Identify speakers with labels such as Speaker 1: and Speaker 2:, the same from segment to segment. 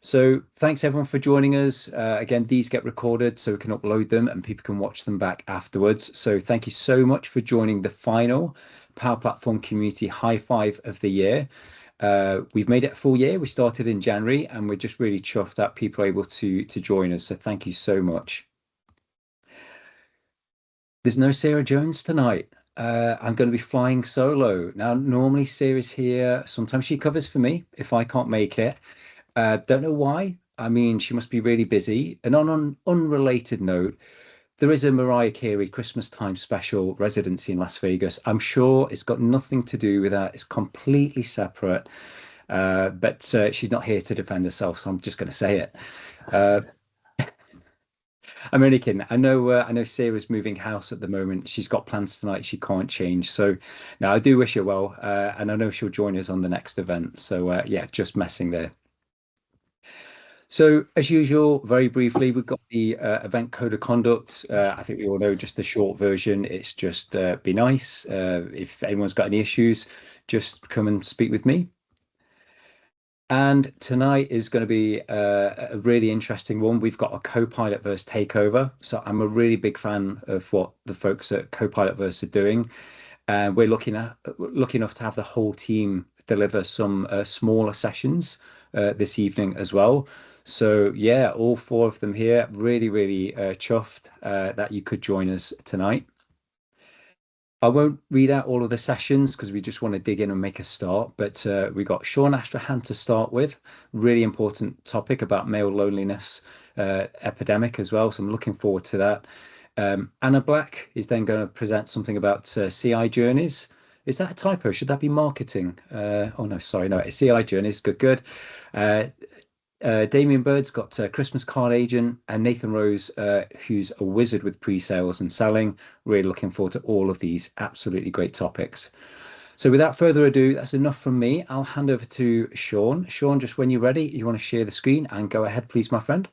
Speaker 1: So thanks everyone for joining us. Again, these get recorded so we can upload them and people can watch them back afterwards. So thank you so much for joining the final Power Platform Community High Five of the year. We've made it a full year. We started in January and we're just really chuffed that people are able to join us. So thank you so much. There's no Sarah Jones tonight. I'm going to be flying solo. Now, normally Sarah's here. Sometimes she covers for me if I can't make it. Don't know why. I mean, she must be really busy. And on an unrelated note, there is a Mariah Carey Christmas time special residency in Las Vegas. I'm sure it's got nothing to do with that. It's completely separate. But she's not here to defend herself, so I'm just going to say it. Uh, I'm only kidding. I know Sarah's moving house at the moment. She's got plans tonight she can't change. So now I do wish her well, and I know she'll join us on the next event. So yeah, just messing there. So, as usual, very briefly, we've got the event code of conduct. I think we all know just the short version. It's just be nice. If anyone's got any issues, just come and speak with me. And tonight is going to be a really interesting one. We've got a Copilot verse takeover. So I'm a really big fan of what the folks at Copilot verse are doing. And we're lucky enough to have the whole team deliver some smaller sessions this evening as well. So yeah, all four of them here. Really, really chuffed that you could join us tonight. I won't read out all of the sessions because we just want to dig in and make a start. But we got Sean Astrakhan to start with. Really important topic about male loneliness epidemic as well. So I'm looking forward to that. Anna Black is then going to present something about CI journeys. Is that a typo? Should that be marketing? Oh no, sorry, no, it's CI journeys. Good, good. Uh, Damien Bird's got Christmas Card Agent and Nathan Rose, who's a wizard with pre-sales and selling. Really looking forward to all of these absolutely great topics. So without further ado, that's enough from me. I'll hand over to Sean. Sean, just when you're ready, you want to share the screen and go ahead, please, my friend.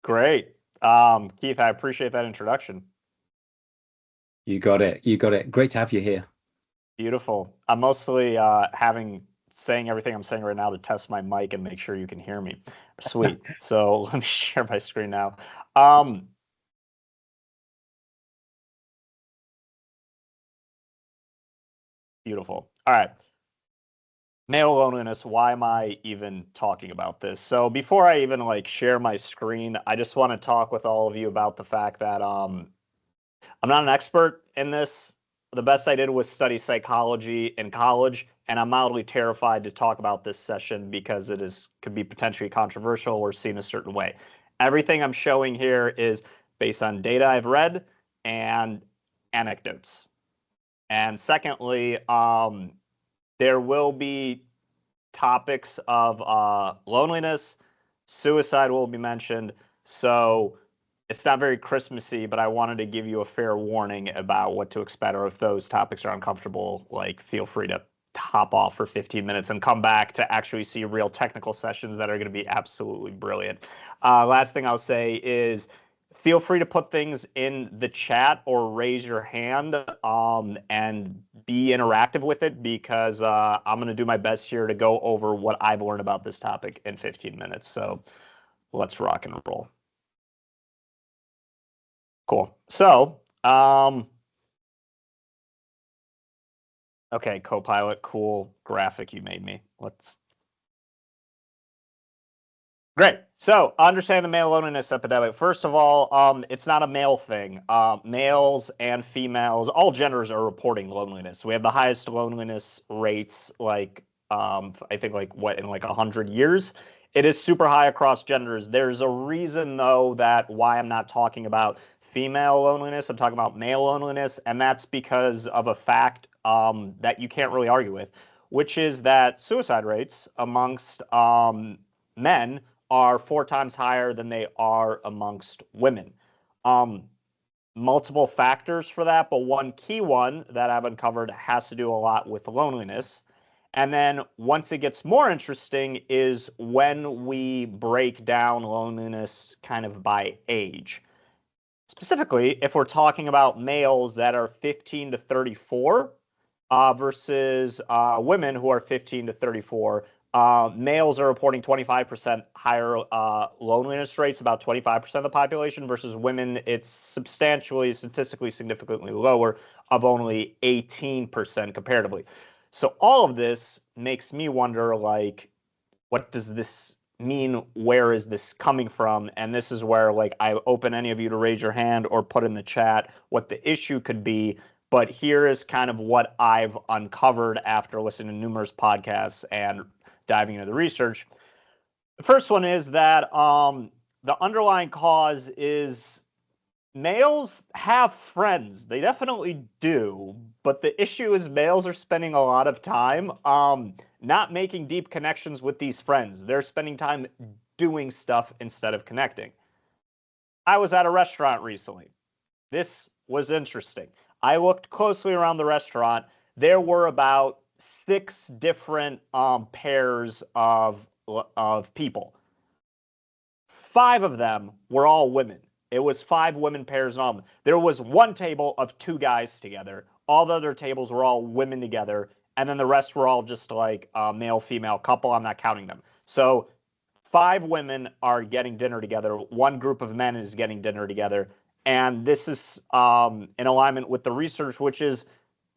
Speaker 2: Great. Keith, I appreciate that introduction.
Speaker 1: You got it. You got it. Great to have you here.
Speaker 2: Beautiful. I'm mostly saying everything I'm saying right now to test my mic and make sure you can hear me. Sweet. So let me share my screen now. Beautiful. All right. Male loneliness. Why am I even talking about this? So before I even share my screen, I just want to talk with all of you about the fact that I'm not an expert in this. The best I did was study psychology in college, and I'm mildly terrified to talk about this session because could be potentially controversial or seen a certain way. Everything I'm showing here is based on data I've read and anecdotes. And secondly, there will be topics of loneliness, suicide will be mentioned. So it's not very Christmassy, but I wanted to give you a fair warning about what to expect, or if those topics are uncomfortable, feel free to hop off for 15 minutes and come back to actually see real technical sessions that are going to be absolutely brilliant. Last thing I'll say is feel free to put things in the chat or raise your hand and be interactive with it, because I'm going to do my best here to go over what I've learned about this topic in 15 minutes. So let's rock and roll. Cool. So, okay, Copilot, cool graphic you made me. Great. So, understand the male loneliness epidemic. First of all, it's not a male thing. Males and females, all genders are reporting loneliness. We have the highest loneliness rates, I think, in 100 years. It is super high across genders. There's a reason, though, that why I'm not talking about female loneliness. I'm talking about male loneliness, and that's because of a fact that you can't really argue with, which is that suicide rates amongst men are 4 times higher than they are amongst women. Multiple factors for that, but one key one that I've uncovered has to do a lot with loneliness. And then once it gets more interesting is when we break down loneliness kind of by age. Specifically, if we're talking about males that are 15 to 34 versus women who are 15 to 34, Males are reporting 25% higher loneliness rates, about 25% of the population, versus women, it's substantially, statistically significantly lower, of only 18% comparatively. So all of this makes me wonder, like, what does this mean? Where is this coming from? And this is where, like, I open any of you to raise your hand or put in the chat what the issue could be. But here is kind of what I've uncovered after listening to numerous podcasts and diving into the research. The first one is that the underlying cause is males have friends. They definitely do. But the issue is males are spending a lot of time not making deep connections with these friends. They're spending time doing stuff instead of connecting. I was at a restaurant recently. This was interesting. I looked closely around the restaurant. There were about 6 different pairs of people. 5 of them were all women. It was 5 women pairs on. There was one table of 2 guys together. All the other tables were all women together, and then the rest were all just like a male-female couple. I'm not counting them. So 5 women are getting dinner together. One group of men is getting dinner together. And this is in alignment with the research, which is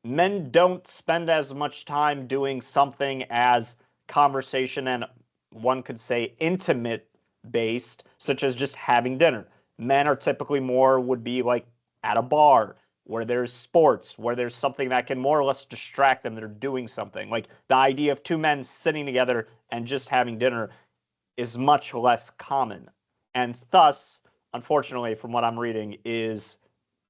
Speaker 2: men don't spend as much time doing something as conversation and, one could say, intimate based, such as just having dinner. Men are typically more would be like at a bar where there's sports, where there's something that can more or less distract them. They're doing something. Like the idea of 2 men sitting together and just having dinner is much less common. And thus, unfortunately, from what I'm reading, is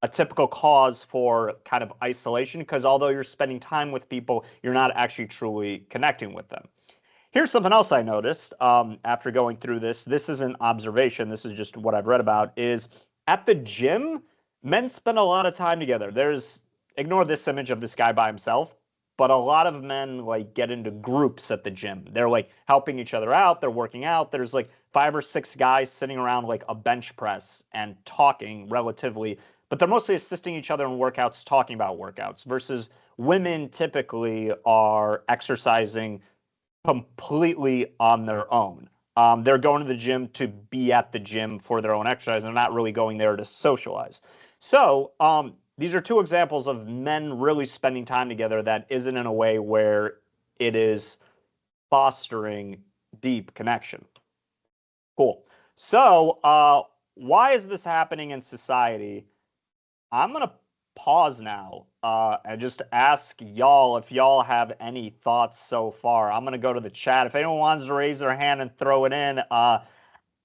Speaker 2: a typical cause for kind of isolation, because although you're spending time with people, you're not actually truly connecting with them. Here's something else I noticed after going through this. This is an observation. This is just what I've read about, is at the gym, men spend a lot of time together. Ignore this image of this guy by himself, but a lot of men like get into groups at the gym. They're like helping each other out. They're working out. There's like 5 or 6 guys sitting around like a bench press and talking relatively, but they're mostly assisting each other in workouts, talking about workouts, versus women typically are exercising completely on their own. They're going to the gym to be at the gym for their own exercise. They're not really going there to socialize. So these are 2 examples of men really spending time together that isn't in a way where it is fostering deep connection. Cool. So why is this happening in society? I'm going to pause now and just ask y'all if y'all have any thoughts so far. I'm going to go to the chat. If anyone wants to raise their hand and throw it in,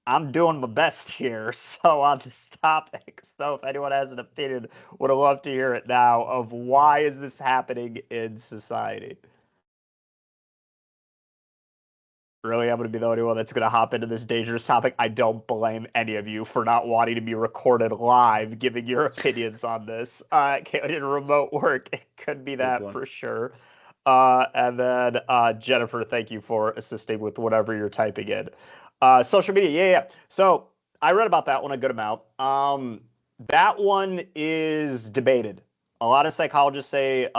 Speaker 2: I'm doing my best here so on this topic. So if anyone has an opinion, would love to hear it now of why is this happening in society. Really, I'm going to be the only one that's going to hop into this dangerous topic. I don't blame any of you for not wanting to be recorded live, giving your opinions on this. In remote work, it could be that for sure. And then Jennifer, thank you for assisting with whatever you're typing in. Social media, yeah. So I read about that one a good amount. That one is debated. A lot of psychologists say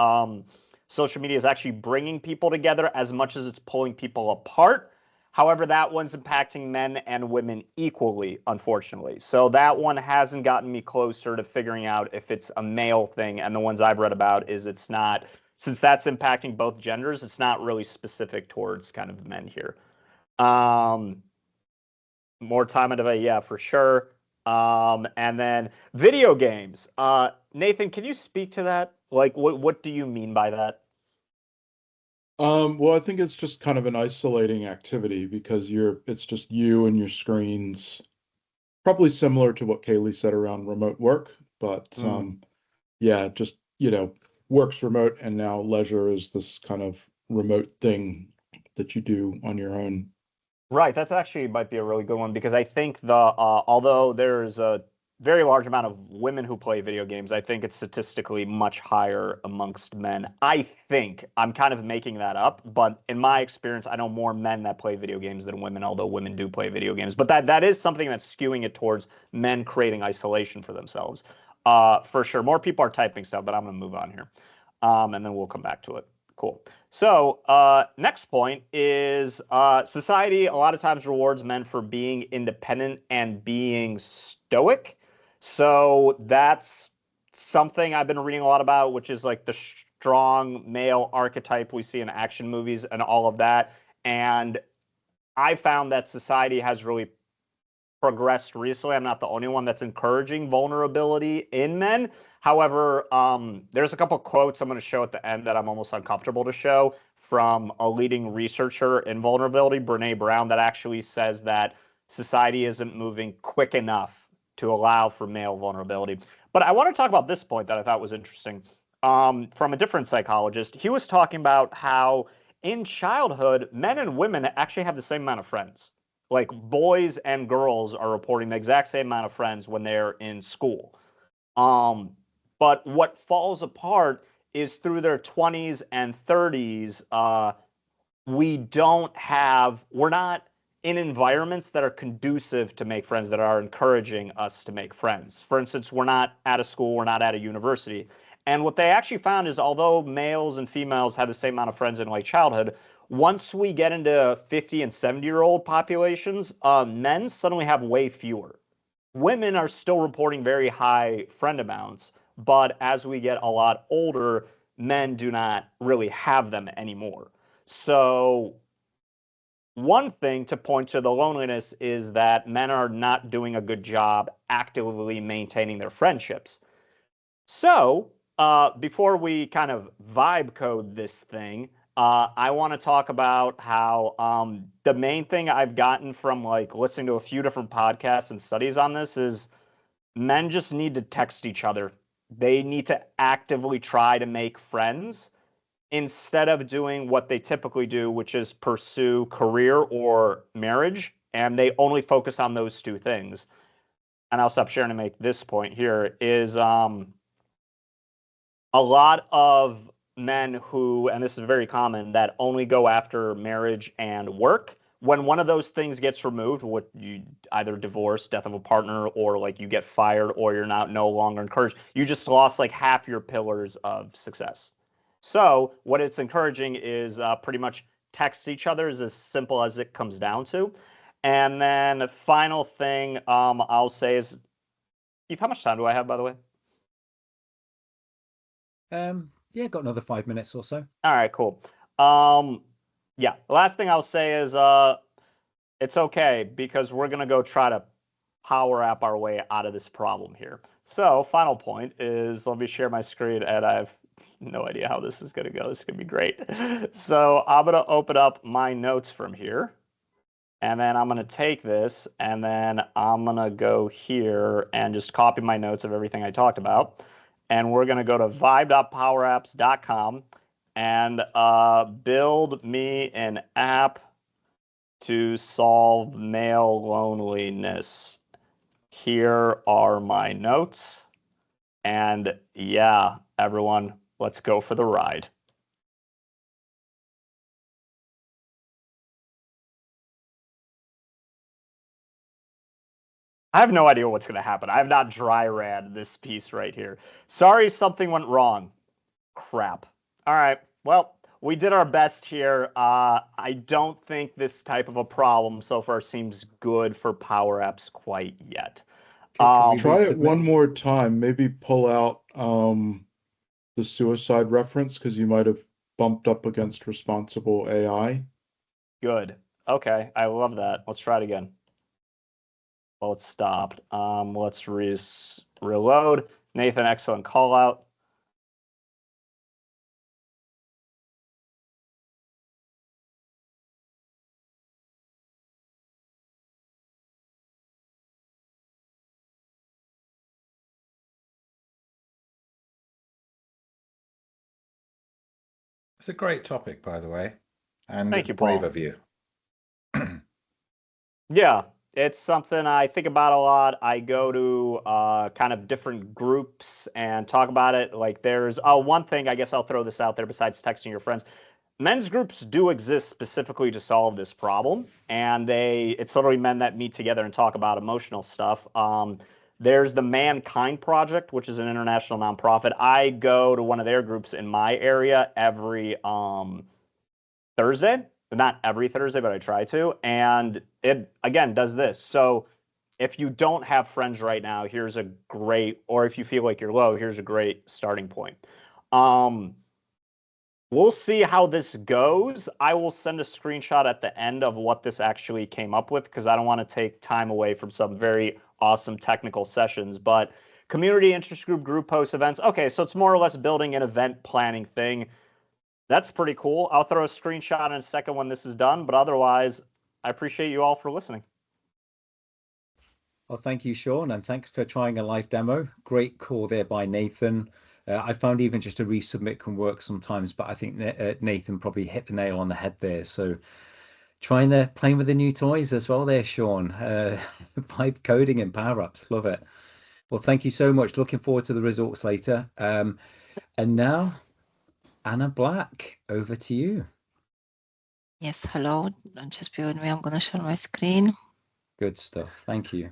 Speaker 2: social media is actually bringing people together as much as it's pulling people apart. However, that one's impacting men and women equally, unfortunately. So that one hasn't gotten me closer to figuring out if it's a male thing. And the ones I've read about is it's not, since that's impacting both genders, it's not really specific towards kind of men here. More time on device, yeah, for sure. And then video games. Nathan, can you speak to that? Like, what do you mean by that?
Speaker 3: Well, I think it's just kind of an isolating activity because it's just you and your screens, probably similar to what Kaylee said around remote work, but yeah, just, work's remote and now leisure is this kind of remote thing that you do on your own.
Speaker 2: Right, that's actually might be a really good one because I think although there's a very large amount of women who play video games, I think it's statistically much higher amongst men. I think I'm kind of making that up, but in my experience, I know more men that play video games than women, although women do play video games. But that is something that's skewing it towards men creating isolation for themselves. For sure, more people are typing stuff, but I'm going to move on here, and then we'll come back to it. Cool. Cool. So next point is society a lot of times rewards men for being independent and being stoic. So that's something I've been reading a lot about, which is like the strong male archetype we see in action movies and all of that. And I found that society has really progressed recently. I'm not the only one that's encouraging vulnerability in men. However, there's a couple quotes I'm going to show at the end that I'm almost uncomfortable to show from a leading researcher in vulnerability, Brene Brown, that actually says that society isn't moving quick enough to allow for male vulnerability. But I want to talk about this point that I thought was interesting from a different psychologist. He was talking about how in childhood, men and women actually have the same amount of friends. Like boys and girls are reporting the exact same amount of friends when they're in school. But what falls apart is through their 20s and 30s, we're not in environments that are conducive to make friends, that are encouraging us to make friends. For instance, we're not at a school, we're not at a university. And what they actually found is although males and females have the same amount of friends in like childhood, once we get into 50 and 70-year-old populations, men suddenly have way fewer. Women are still reporting very high friend amounts, but as we get a lot older, men do not really have them anymore. So one thing to point to the loneliness is that men are not doing a good job actively maintaining their friendships. So before we kind of vibe code this thing, I want to talk about how the main thing I've gotten from like listening to a few different podcasts and studies on this is men just need to text each other. They need to actively try to make friends instead of doing what they typically do, which is pursue career or marriage, and they only focus on those two things. And I'll stop sharing to make this point here is a lot of men who, and this is very common, that only go after marriage and work. When one of those things gets removed, what you either divorce, death of a partner, or like you get fired, or you're no longer encouraged, you just lost like half your pillars of success. So what it's encouraging is pretty much text each other is as simple as it comes down to. And then the final thing I'll say is, Keith, how much time do I have, by the way?
Speaker 1: Yeah, got another 5 minutes or so.
Speaker 2: All right, cool. Yeah, the last thing I'll say is it's okay because we're gonna go try to power app our way out of this problem here. So final point is, let me share my screen, and I have no idea how this is gonna go. This is gonna be great. So I'm gonna open up my notes from here, and then I'm gonna take this, and then I'm gonna go here and just copy my notes of everything I talked about. And we're going to go to vibe.powerapps.com and build me an app to solve male loneliness. Here are my notes. And yeah, everyone, let's go for the ride. I have no idea what's going to happen. I have not dry ran this piece right here. Sorry, something went wrong. Crap. All right. Well, we did our best here. I don't think this type of a problem so far seems good for Power Apps quite yet.
Speaker 1: Can we
Speaker 3: Try it
Speaker 1: resubmit?
Speaker 3: one more time. Maybe pull out the suicide reference because you might have bumped up against responsible AI.
Speaker 2: Good. Okay. I love that. Let's try it again. Well, it stopped. Let's reload. Nathan, excellent call out.
Speaker 4: It's a great topic, by the way, and
Speaker 2: Thank
Speaker 4: it's
Speaker 2: you,
Speaker 4: brave
Speaker 2: Paul.
Speaker 4: of you.
Speaker 2: Yeah, it's something I think about a lot. I go to kind of different groups and talk about it. Like there's one thing, I guess I'll throw this out there besides texting your friends. Men's groups do exist specifically to solve this problem, and it's literally men that meet together and talk about emotional stuff. There's the Mankind Project, which is an international nonprofit. I go to one of their groups in my area every Thursday. Not every Thursday, but I try to. And it, again, does this. So if you don't have friends right now, here's a great, or if you feel like you're low, here's a great starting point. We'll see how this goes. I will send a screenshot at the end of what this actually came up with, because I don't want to take time away from some very awesome technical sessions. But community interest group posts, events. Okay, so it's more or less building an event planning thing. That's pretty cool. I'll throw a screenshot in a second when this is done. But otherwise, I appreciate you all for listening.
Speaker 1: Well, thank you, Sean, and thanks for trying a live demo. Great call there by Nathan. I found even just a resubmit can work sometimes, but I think Nathan probably hit the nail on the head there. So playing with the new toys as well there, Sean. Pipe coding and power-ups, love it. Well, thank you so much. Looking forward to the results later. And now, Anna Black, over to you.
Speaker 5: Yes, hello. Just bear with me. I'm going to share my screen.
Speaker 1: Good stuff. Thank you.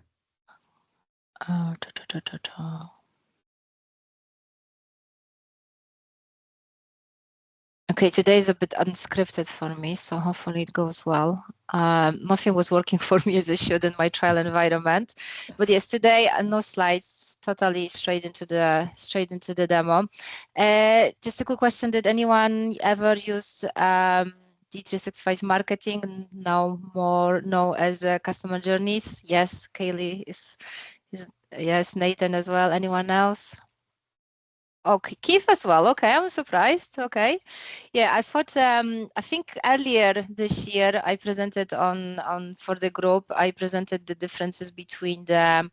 Speaker 5: Okay, today is a bit unscripted for me, so hopefully it goes well. Nothing was working for me as it should in my trial environment, but yes, today no slides, totally straight into the demo. Just a quick question: did anyone ever use D365 marketing? Know as customer journeys? Yes, Kaylee is yes, Nathan as well. Anyone else? Okay, Keith as well. Okay, I'm surprised. Okay, yeah, I thought. I think earlier this year I presented on for the group. I presented the differences between the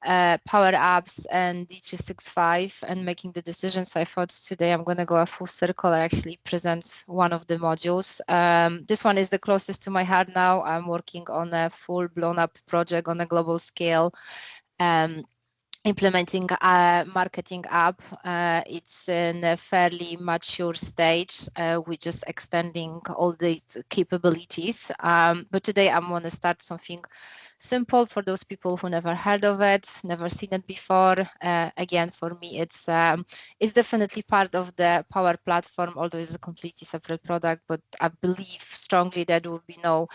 Speaker 5: Power Apps and D365 and making the decision. So I thought today I'm going to go a full circle and actually present one of the modules. This one is the closest to my heart now. I'm working on a full blown up project on a global scale. Implementing a marketing app. It's in a fairly mature stage. We're just extending all these capabilities. But today I'm going to start something simple for those people who never heard of it, never seen it before. Again, for me, it's definitely part of the Power Platform, although it's a completely separate product. But I believe strongly that there will be no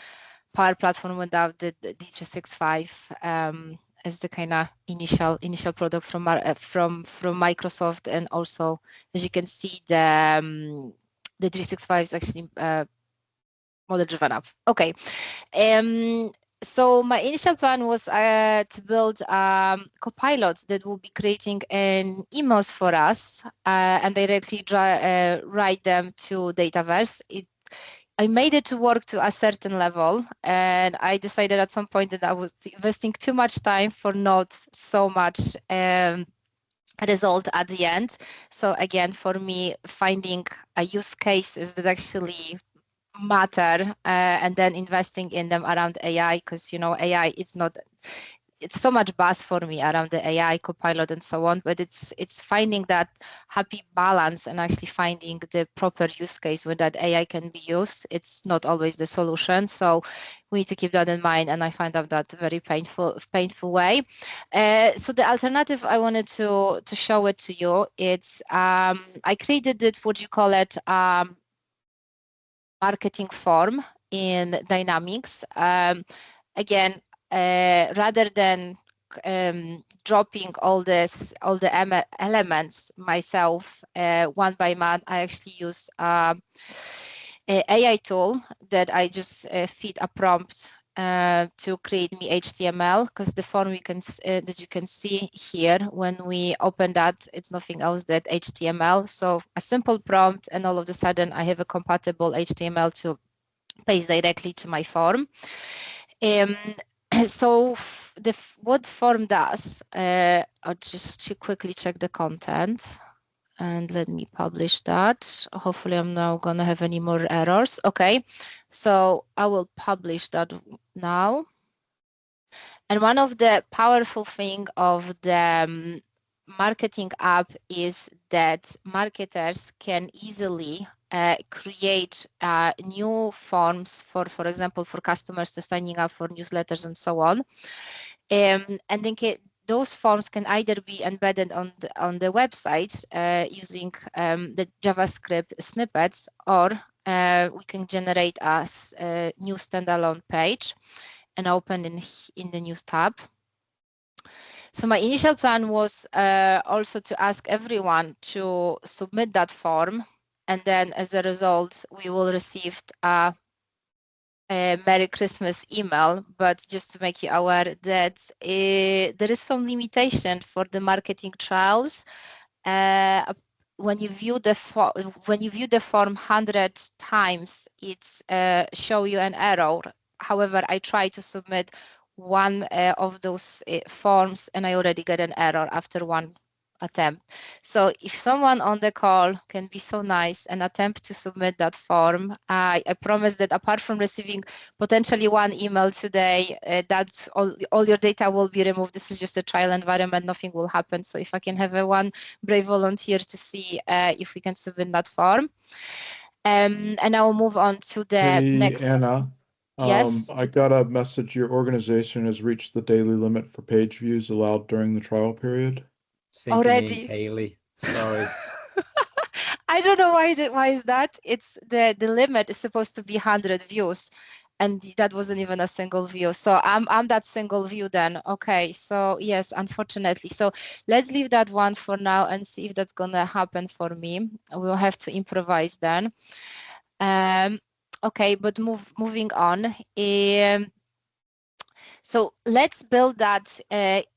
Speaker 5: Power Platform without the D365 as the kind of initial product from Microsoft, and also as you can see the 365 is actually model driven app. Okay, so my initial plan was to build copilots that will be creating an emails for us and directly write them to Dataverse. I made it to work to a certain level, and I decided at some point that I was investing too much time for not so much result at the end. So again, for me, finding a use cases that actually matter and then investing in them around AI, because AI is not. It's so much buzz for me around the AI copilot and so on, but it's finding that happy balance and actually finding the proper use case where that AI can be used. It's not always the solution, so we need to keep that in mind. And I find out that very painful way. So the alternative I wanted to show it to you. It's I created it. What you call it? Marketing form in Dynamics. Again. Rather than dropping all the elements myself one by one, I actually use an AI tool that I just feed a prompt to create me HTML, because the form that you can see here, when we open that, it's nothing else than HTML. So a simple prompt, and all of a sudden I have a compatible HTML to paste directly to my form. So what form does, I'll just quickly check the content and let me publish that. Hopefully I'm not gonna have any more errors. Okay, so I will publish that now. And one of the powerful thing of the marketing app is that marketers can easily create new forms for example, for customers to signing up for newsletters and so on. And then those forms can either be embedded on the website using the JavaScript snippets, or we can generate a new standalone page and open in the news tab. So my initial plan was also to ask everyone to submit that form, and then as a result, we will receive a Merry Christmas email. But just to make you aware that there is some limitation for the marketing trials. When you view the form 100 times, it's show you an error. However, I try to submit one of those forms, and I already get an error after one attempt. So if someone on the call can be so nice and attempt to submit that form, I promise that apart from receiving potentially one email today, that all your data will be removed. This is just a trial environment, nothing will happen. So if I can have one brave volunteer to see if we can submit that form. And I will move on to the next.
Speaker 3: Anna,
Speaker 5: Yes.
Speaker 3: I got a message. Your organization has reached the daily limit for page views allowed during the trial period.
Speaker 1: Same for me and
Speaker 5: Already.
Speaker 1: Kaylee. Sorry.
Speaker 5: I don't know why is that. It's the limit is supposed to be 100 views, and that wasn't even a single view. So I'm that single view then. Okay, so yes, unfortunately. So let's leave that one for now and see if that's gonna happen for me. We'll have to improvise then. Okay, but moving on. So let's build that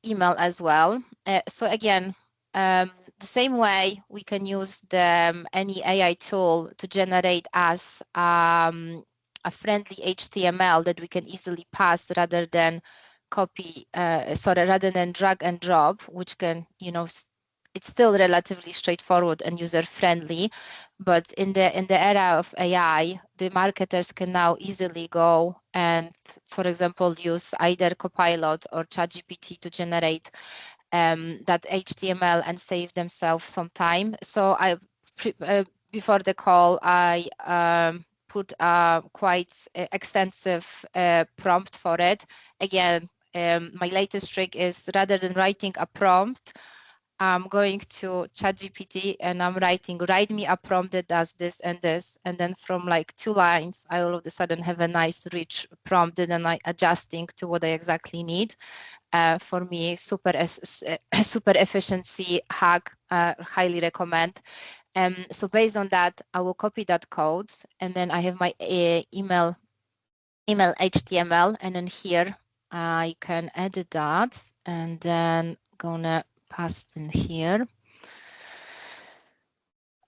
Speaker 5: email as well. So again, the same way we can use any AI tool to generate us a friendly HTML that we can easily pass rather than rather than drag and drop, which can, it's still relatively straightforward and user-friendly. But in the era of AI, the marketers can now easily go and, for example, use either Copilot or ChatGPT to generate that HTML and save themselves some time. So before the call, I put a quite extensive prompt for it. Again, my latest trick is, rather than writing a prompt, I'm going to ChatGPT and I'm write me a prompt that does this and this. And then from like 2 lines, I all of a sudden have a nice rich prompt that I'm adjusting to what I exactly need. For me, super efficiency hack, highly recommend. So based on that, I will copy that code, and then I have my email HTML, and then here I can edit that, and then gonna pass in here.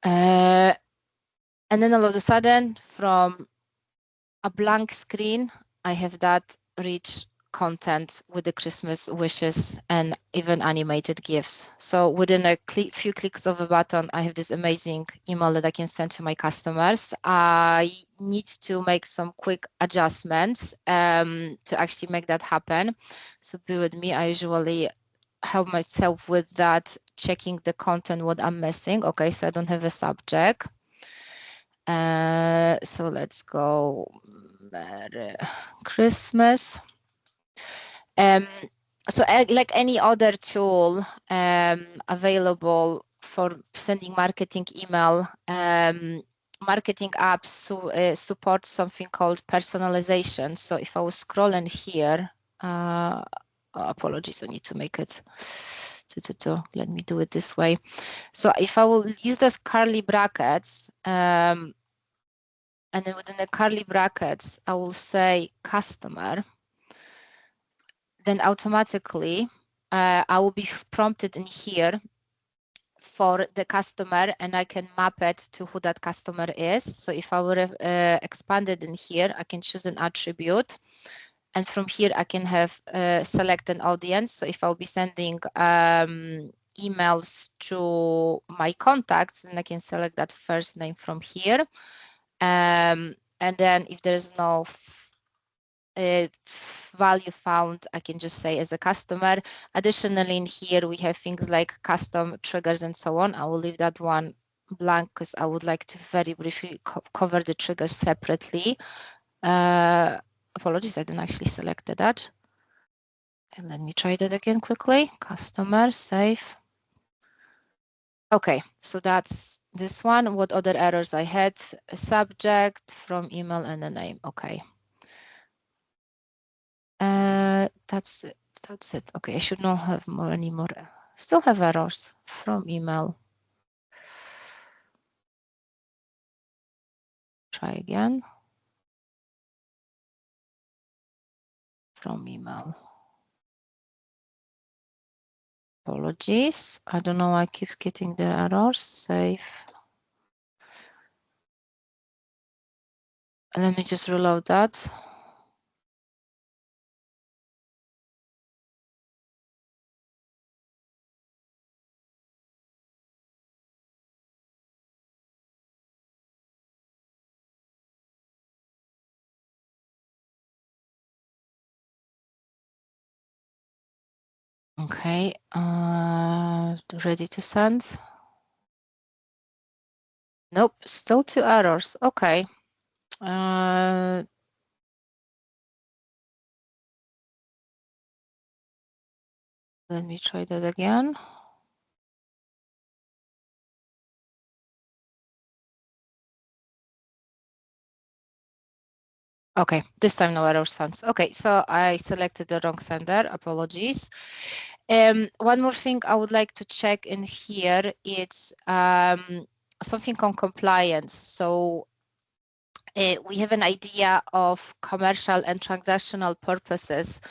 Speaker 5: And then all of a sudden, from a blank screen, I have that rich content with the Christmas wishes and even animated GIFs. So within a few clicks of a button, I have this amazing email that I can send to my customers. I need to make some quick adjustments to actually make that happen. So bear with me. I usually help myself with that, checking the content, what I'm missing. Okay, so I don't have a subject. So let's go Merry Christmas. So like any other tool available for sending marketing email, marketing apps support something called personalization. So if I was scrolling here, apologies, I need to make it let me do it this way. So if I will use those curly brackets, and then within the curly brackets, I will say customer, then automatically I will be prompted in here for the customer, and I can map it to who that customer is. So if I were expanded in here, I can choose an attribute. And from here, I can have select an audience. So if I'll be sending emails to my contacts, then I can select that first name from here. And then if there's no value found, I can just say as a customer. Additionally, in here, we have things like custom triggers and so on. I will leave that one blank because I would like to very briefly cover the triggers separately. Apologies, I didn't actually select that. And let me try that again quickly. Customer, save. Okay, so that's this one. What other errors I had? A subject, from email, and a name. Okay. That's it. That's it. Okay, I should not have any more. Still have errors from email. Try again. From email. Apologies. I don't know. I keep getting the errors. Save. Let me just reload that. Okay, ready to send. Nope, still 2 errors. Okay. Let me try that again. Okay, this time no errors found. Okay, so I selected the wrong sender. Apologies. One more thing I would like to check in here, it's something on compliance. So we have an idea of commercial and transactional purposes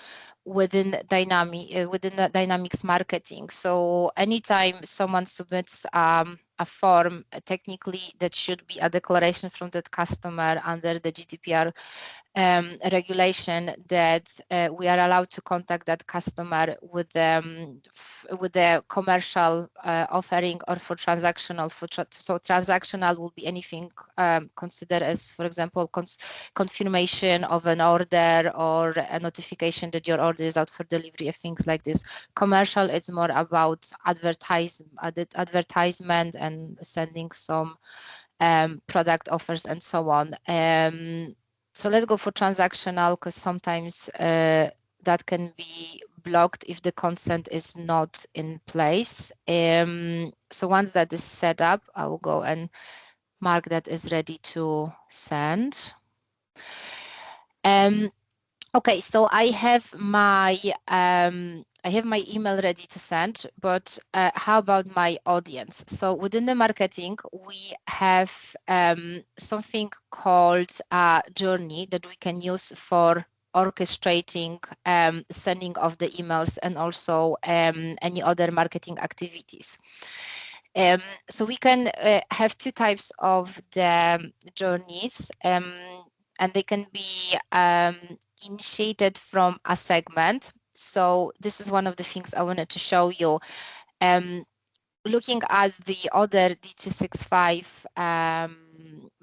Speaker 5: within the Dynamics marketing. So anytime someone submits a form, technically that should be a declaration from that customer under the GDPR regulation that we are allowed to contact that customer with the commercial offering or for transactional. So transactional will be anything considered as, for example, confirmation of an order or a notification that your order is out for delivery, things like this. Commercial, it's more about advertisement and sending some product offers and so on. So let's go for transactional, because sometimes that can be blocked if the consent is not in place. So once that is set up, I will go and mark that is ready to send. Okay, so I have my email ready to send, but how about my audience? So within the marketing, we have something called a journey that we can use for orchestrating sending of the emails and also any other marketing activities. So we can have 2 types of the journeys, and they can be initiated from a segment. So this is one of the things I wanted to show you. Looking at the other D365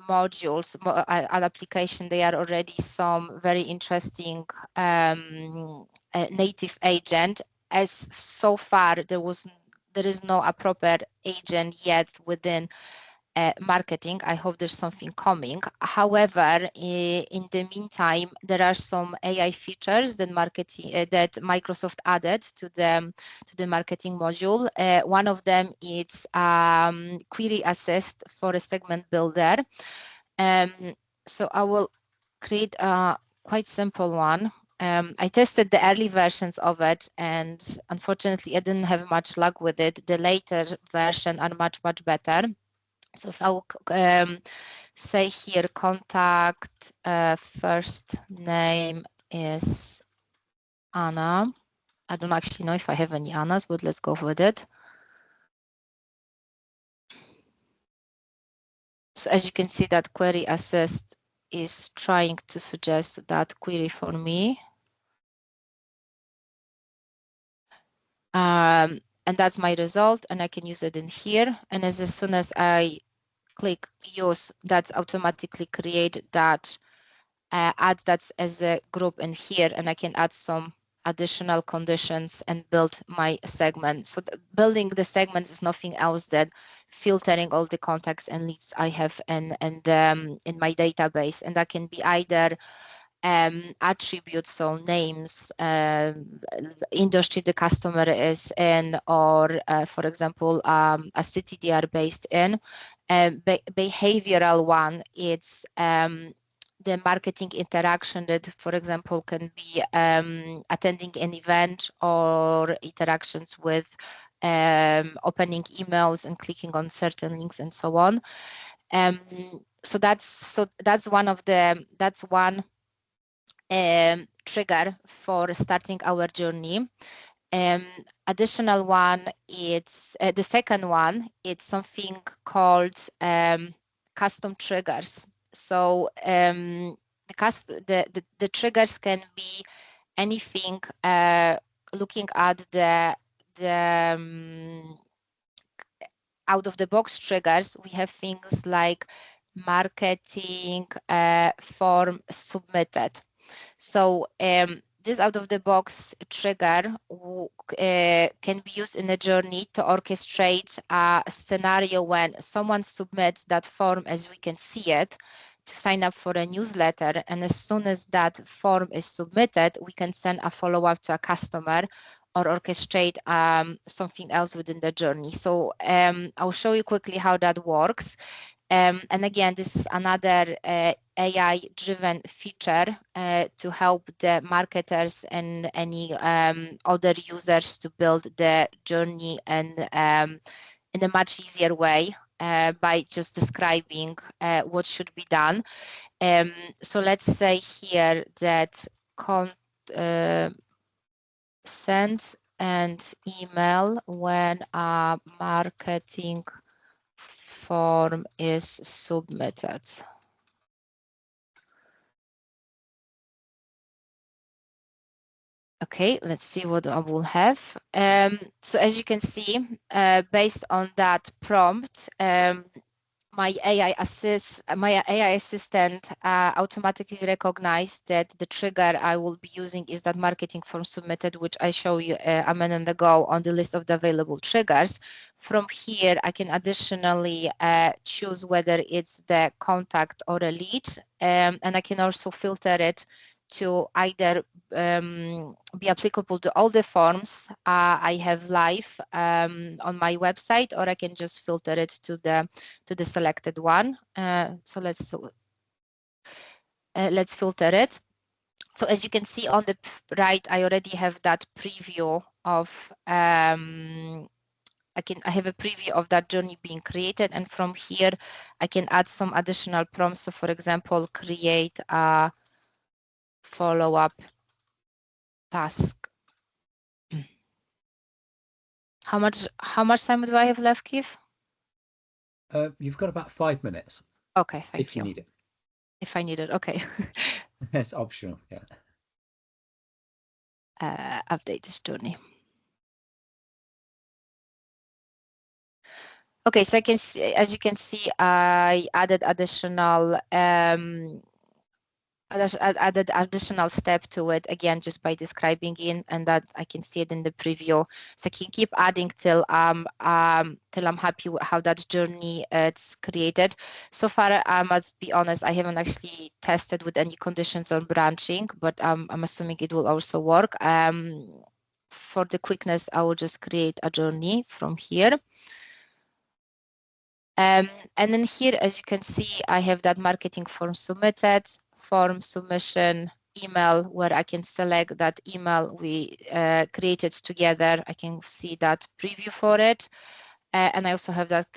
Speaker 5: modules, an application, there are already some very interesting native agent. As so far, there is no a proper agent yet within marketing. I hope there's something coming. However, in the meantime, there are some AI features that that Microsoft added to the marketing module. One of them is query assist for a segment builder. So I will create a quite simple one. I tested the early versions of it, and unfortunately, I didn't have much luck with it. The later version are much better. So if I will say here, contact first name is Anna. I don't actually know if I have any Annas, but let's go with it. So as you can see, that query assist is trying to suggest that query for me. And that's my result, and I can use it in here. And as soon as I click use, that automatically create that, add that as a group in here, and I can add some additional conditions and build my segment. So building the segments is nothing else than filtering all the contacts and leads I have in my database, and that can be either attributes, so names, industry the customer is in, or for example, a city they are based in. Behavioral one, it's the marketing interaction that, for example, can be attending an event or interactions with opening emails and clicking on certain links and so on. So that's one trigger for starting our journey. Additional one, it's the second one, it's something called custom triggers. So the triggers can be anything. Looking at the out of the box triggers, we have things like marketing form submitted. So this out of the box trigger can be used in a journey to orchestrate a scenario when someone submits that form as we can see it to sign up for a newsletter. And as soon as that form is submitted, we can send a follow-up to a customer or orchestrate something else within the journey. So I'll show you quickly how that works. And again, this is another AI-driven feature to help the marketers and any other users to build the journey and in a much easier way by just describing what should be done. So let's say here that send and email when a marketing form is submitted. Okay, let's see what I will have. So as you can see, based on that prompt, my AI assistant automatically recognized that the trigger I will be using is that marketing form submitted, which I show you a minute ago on the list of the available triggers. From here, I can additionally choose whether it's the contact or a lead, and I can also filter it to either be applicable to all the forms I have live on my website, or I can just filter it to the selected one. So let's filter it. So as you can see on the right, I already have that preview of I have a preview of that journey being created, and from here I can add some additional prompts. So for example, create a follow-up task. How much time do I have left, Keith?
Speaker 1: You've got about 5 minutes.
Speaker 5: Okay, thank
Speaker 1: if you need it.
Speaker 5: If I need it, okay.
Speaker 1: It's optional, yeah.
Speaker 5: Update this journey. Okay, so I can see, as you can see, I added additional step to it, again, just by describing in, and that I can see it in the preview. So I can keep adding till I'm happy with how that journey it's created. So far, I must be honest, I haven't actually tested with any conditions on branching, but I'm assuming it will also work. For the quickness, I will just create a journey from here. And then here, as you can see, I have that marketing form submitted, form submission, email, where I can select that email we created together. I can see that preview for it. And I also have that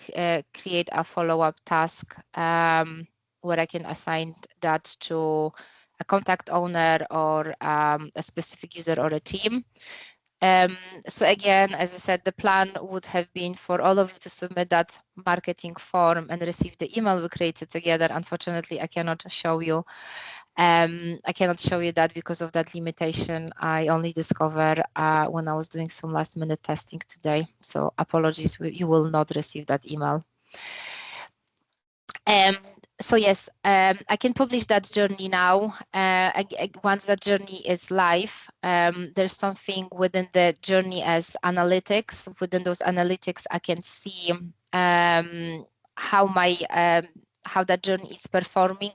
Speaker 5: create a follow-up task where I can assign that to a contact owner or a specific user or a team. So again, as I said, the plan would have been for all of you to submit that marketing form and receive the email we created together. Unfortunately, I cannot show you. That because of that limitation. I only discovered when I was doing some last-minute testing today. So apologies, you will not receive that email. So yes, I can publish that journey now. Once that journey is live, there's something within the journey as analytics. Within those analytics, I can see how my how that journey is performing,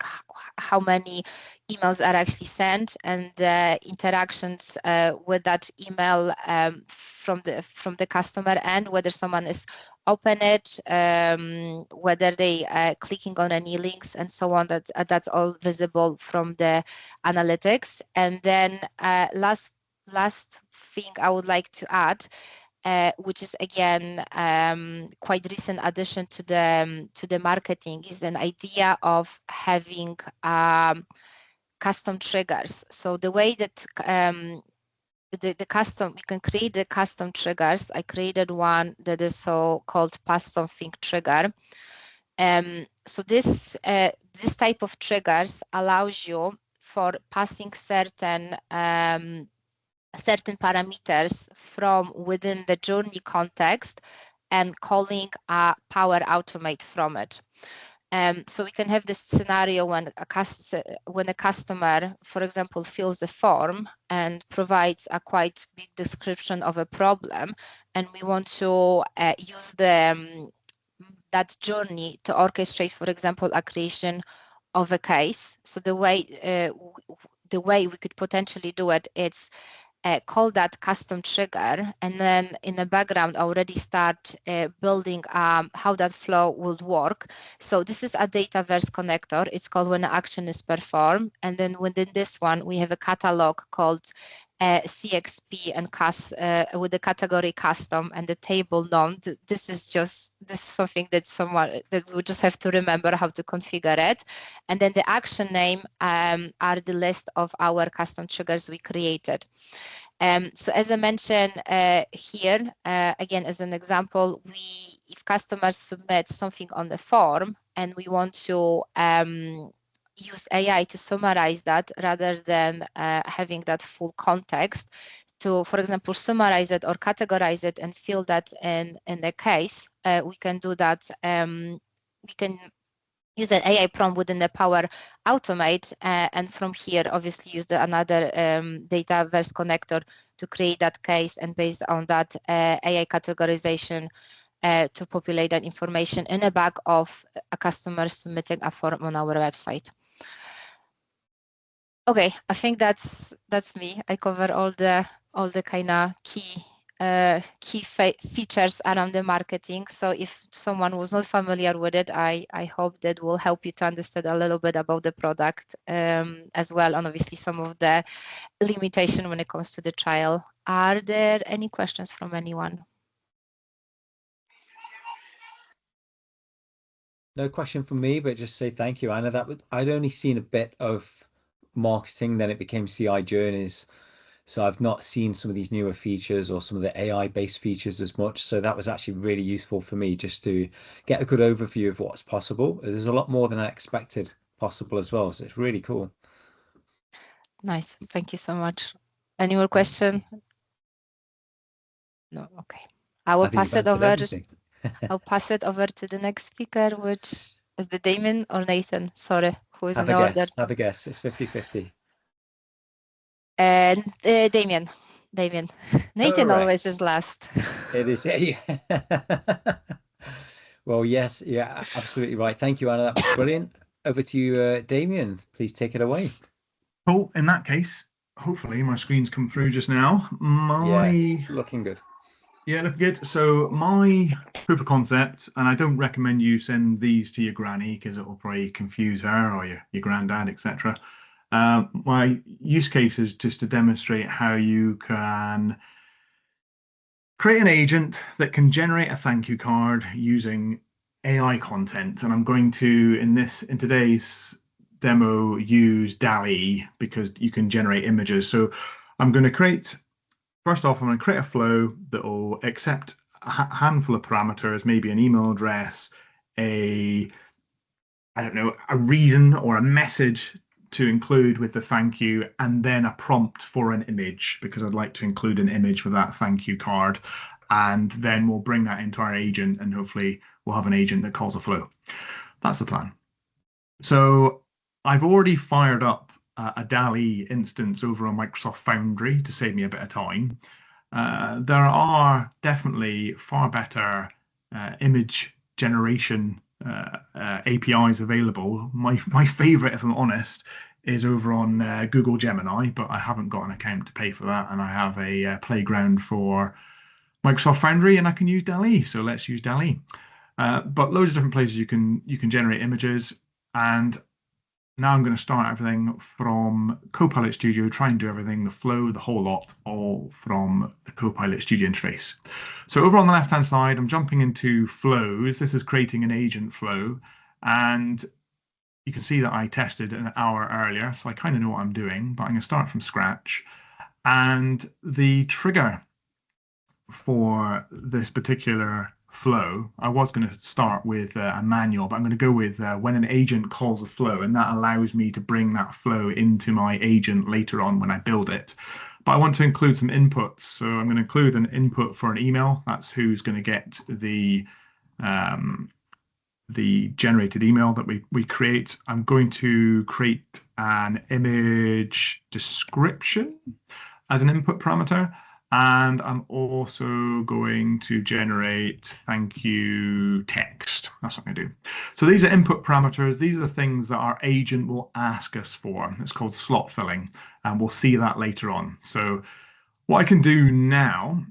Speaker 5: how many emails are actually sent, and the interactions with that email from the customer end, whether someone is open it, whether they are clicking on any links and so on. That's all visible from the analytics. And then last thing I would like to add, which is again quite recent addition to the marketing, is an idea of having custom triggers. So the way that the custom, we can create the custom triggers. I created one that is so-called pass something trigger. So this type of triggers allows you for passing certain parameters from within the journey context and calling a Power Automate from it. So we can have this scenario when a customer, for example, fills a form and provides a quite big description of a problem, and we want to use that journey to orchestrate, for example, a creation of a case. So the way we could potentially do it is call that custom trigger, and then in the background already start building how that flow would work. So this is a Dataverse connector. It's called when an action is performed, and then within this one we have a catalog called CXP and with the category custom and the table none. This is something that we would just have to remember how to configure it. And then the action name are the list of our custom triggers we created. So as I mentioned here, again, as an example, if customers submit something on the form and we want to use AI to summarize that rather than having that full context, to, for example, summarize it or categorize it and fill that in a case, we can do that. We can use an AI prompt within the Power Automate, and from here, obviously, use another Dataverse connector to create that case, and based on that AI categorization to populate that information in the back of a customer submitting a form on our website. Okay, I think that's me. I cover all the kind of key features around the marketing. So if someone was not familiar with it, I hope that will help you to understand a little bit about the product as well, and obviously some of the limitation when it comes to the trial. Are there any questions from anyone?
Speaker 1: No question from me, but just say thank you, Anna. I'd only seen a bit of marketing, then it became CI journeys. So I've not seen some of these newer features or some of the AI-based features as much. So that was actually really useful for me just to get a good overview of what's possible. There's a lot more than I expected possible as well. So it's really cool.
Speaker 5: Nice. Thank you so much. Any more question? No. Okay. I will pass it over. I'll pass it over to the next speaker, which is the Damien or Nathan. Sorry, who is in the order?
Speaker 1: Have a guess. It's 50-50.
Speaker 5: And Damien. Nathan
Speaker 1: Correct.
Speaker 5: always is last.
Speaker 1: It is. Yeah. Well, yes. Yeah, absolutely right. Thank you, Anna. That was brilliant. Over to you, Damien. Please take it away.
Speaker 6: Cool. In that case, hopefully my screen's come through just now.
Speaker 1: Yeah, looking good.
Speaker 6: Yeah, looking good. So my proof of concept, and I don't recommend you send these to your granny because it will probably confuse her or your granddad, etc. My use case is just to demonstrate how you can create an agent that can generate a thank you card using AI content. And I'm going to, in today's demo, use DALL-E because you can generate images. So I'm going to create, first off, I'm going to create a flow that will accept a handful of parameters, maybe an email address, I don't know, a reason or a message to include with the thank you, and then a prompt for an image because I'd like to include an image with that thank you card. And then we'll bring that into our agent and hopefully we'll have an agent that calls a flow. That's the plan. So I've already fired up a DALL-E instance over on Microsoft Foundry to save me a bit of time. There are definitely far better image generation APIs available. My favorite, if I'm honest, is over on Google Gemini, but I haven't got an account to pay for that, and I have a playground for Microsoft Foundry, and I can use DALL-E. So let's use DALL-E. But loads of different places you can generate images, and now I'm going to start everything from Copilot Studio, try and do everything, the flow, the whole lot, all from the Copilot Studio interface. So over on the left-hand side, I'm jumping into flows. This is creating an agent flow, and you can see that I tested an hour earlier, so I kind of know what I'm doing, but I'm going to start from scratch. And the trigger for this particular flow, I was going to start with a manual, but I'm going to go with when an agent calls a flow, and that allows me to bring that flow into my agent later on when I build it. But I want to include some inputs, so I'm going to include an input for an email. That's who's going to get the generated email that we create. I'm going to create an image description as an input parameter. And I'm also going to generate thank you text. That's what I'm going to do. So these are input parameters. These are the things that our agent will ask us for. It's called slot filling, and we'll see that later on. So what I can do now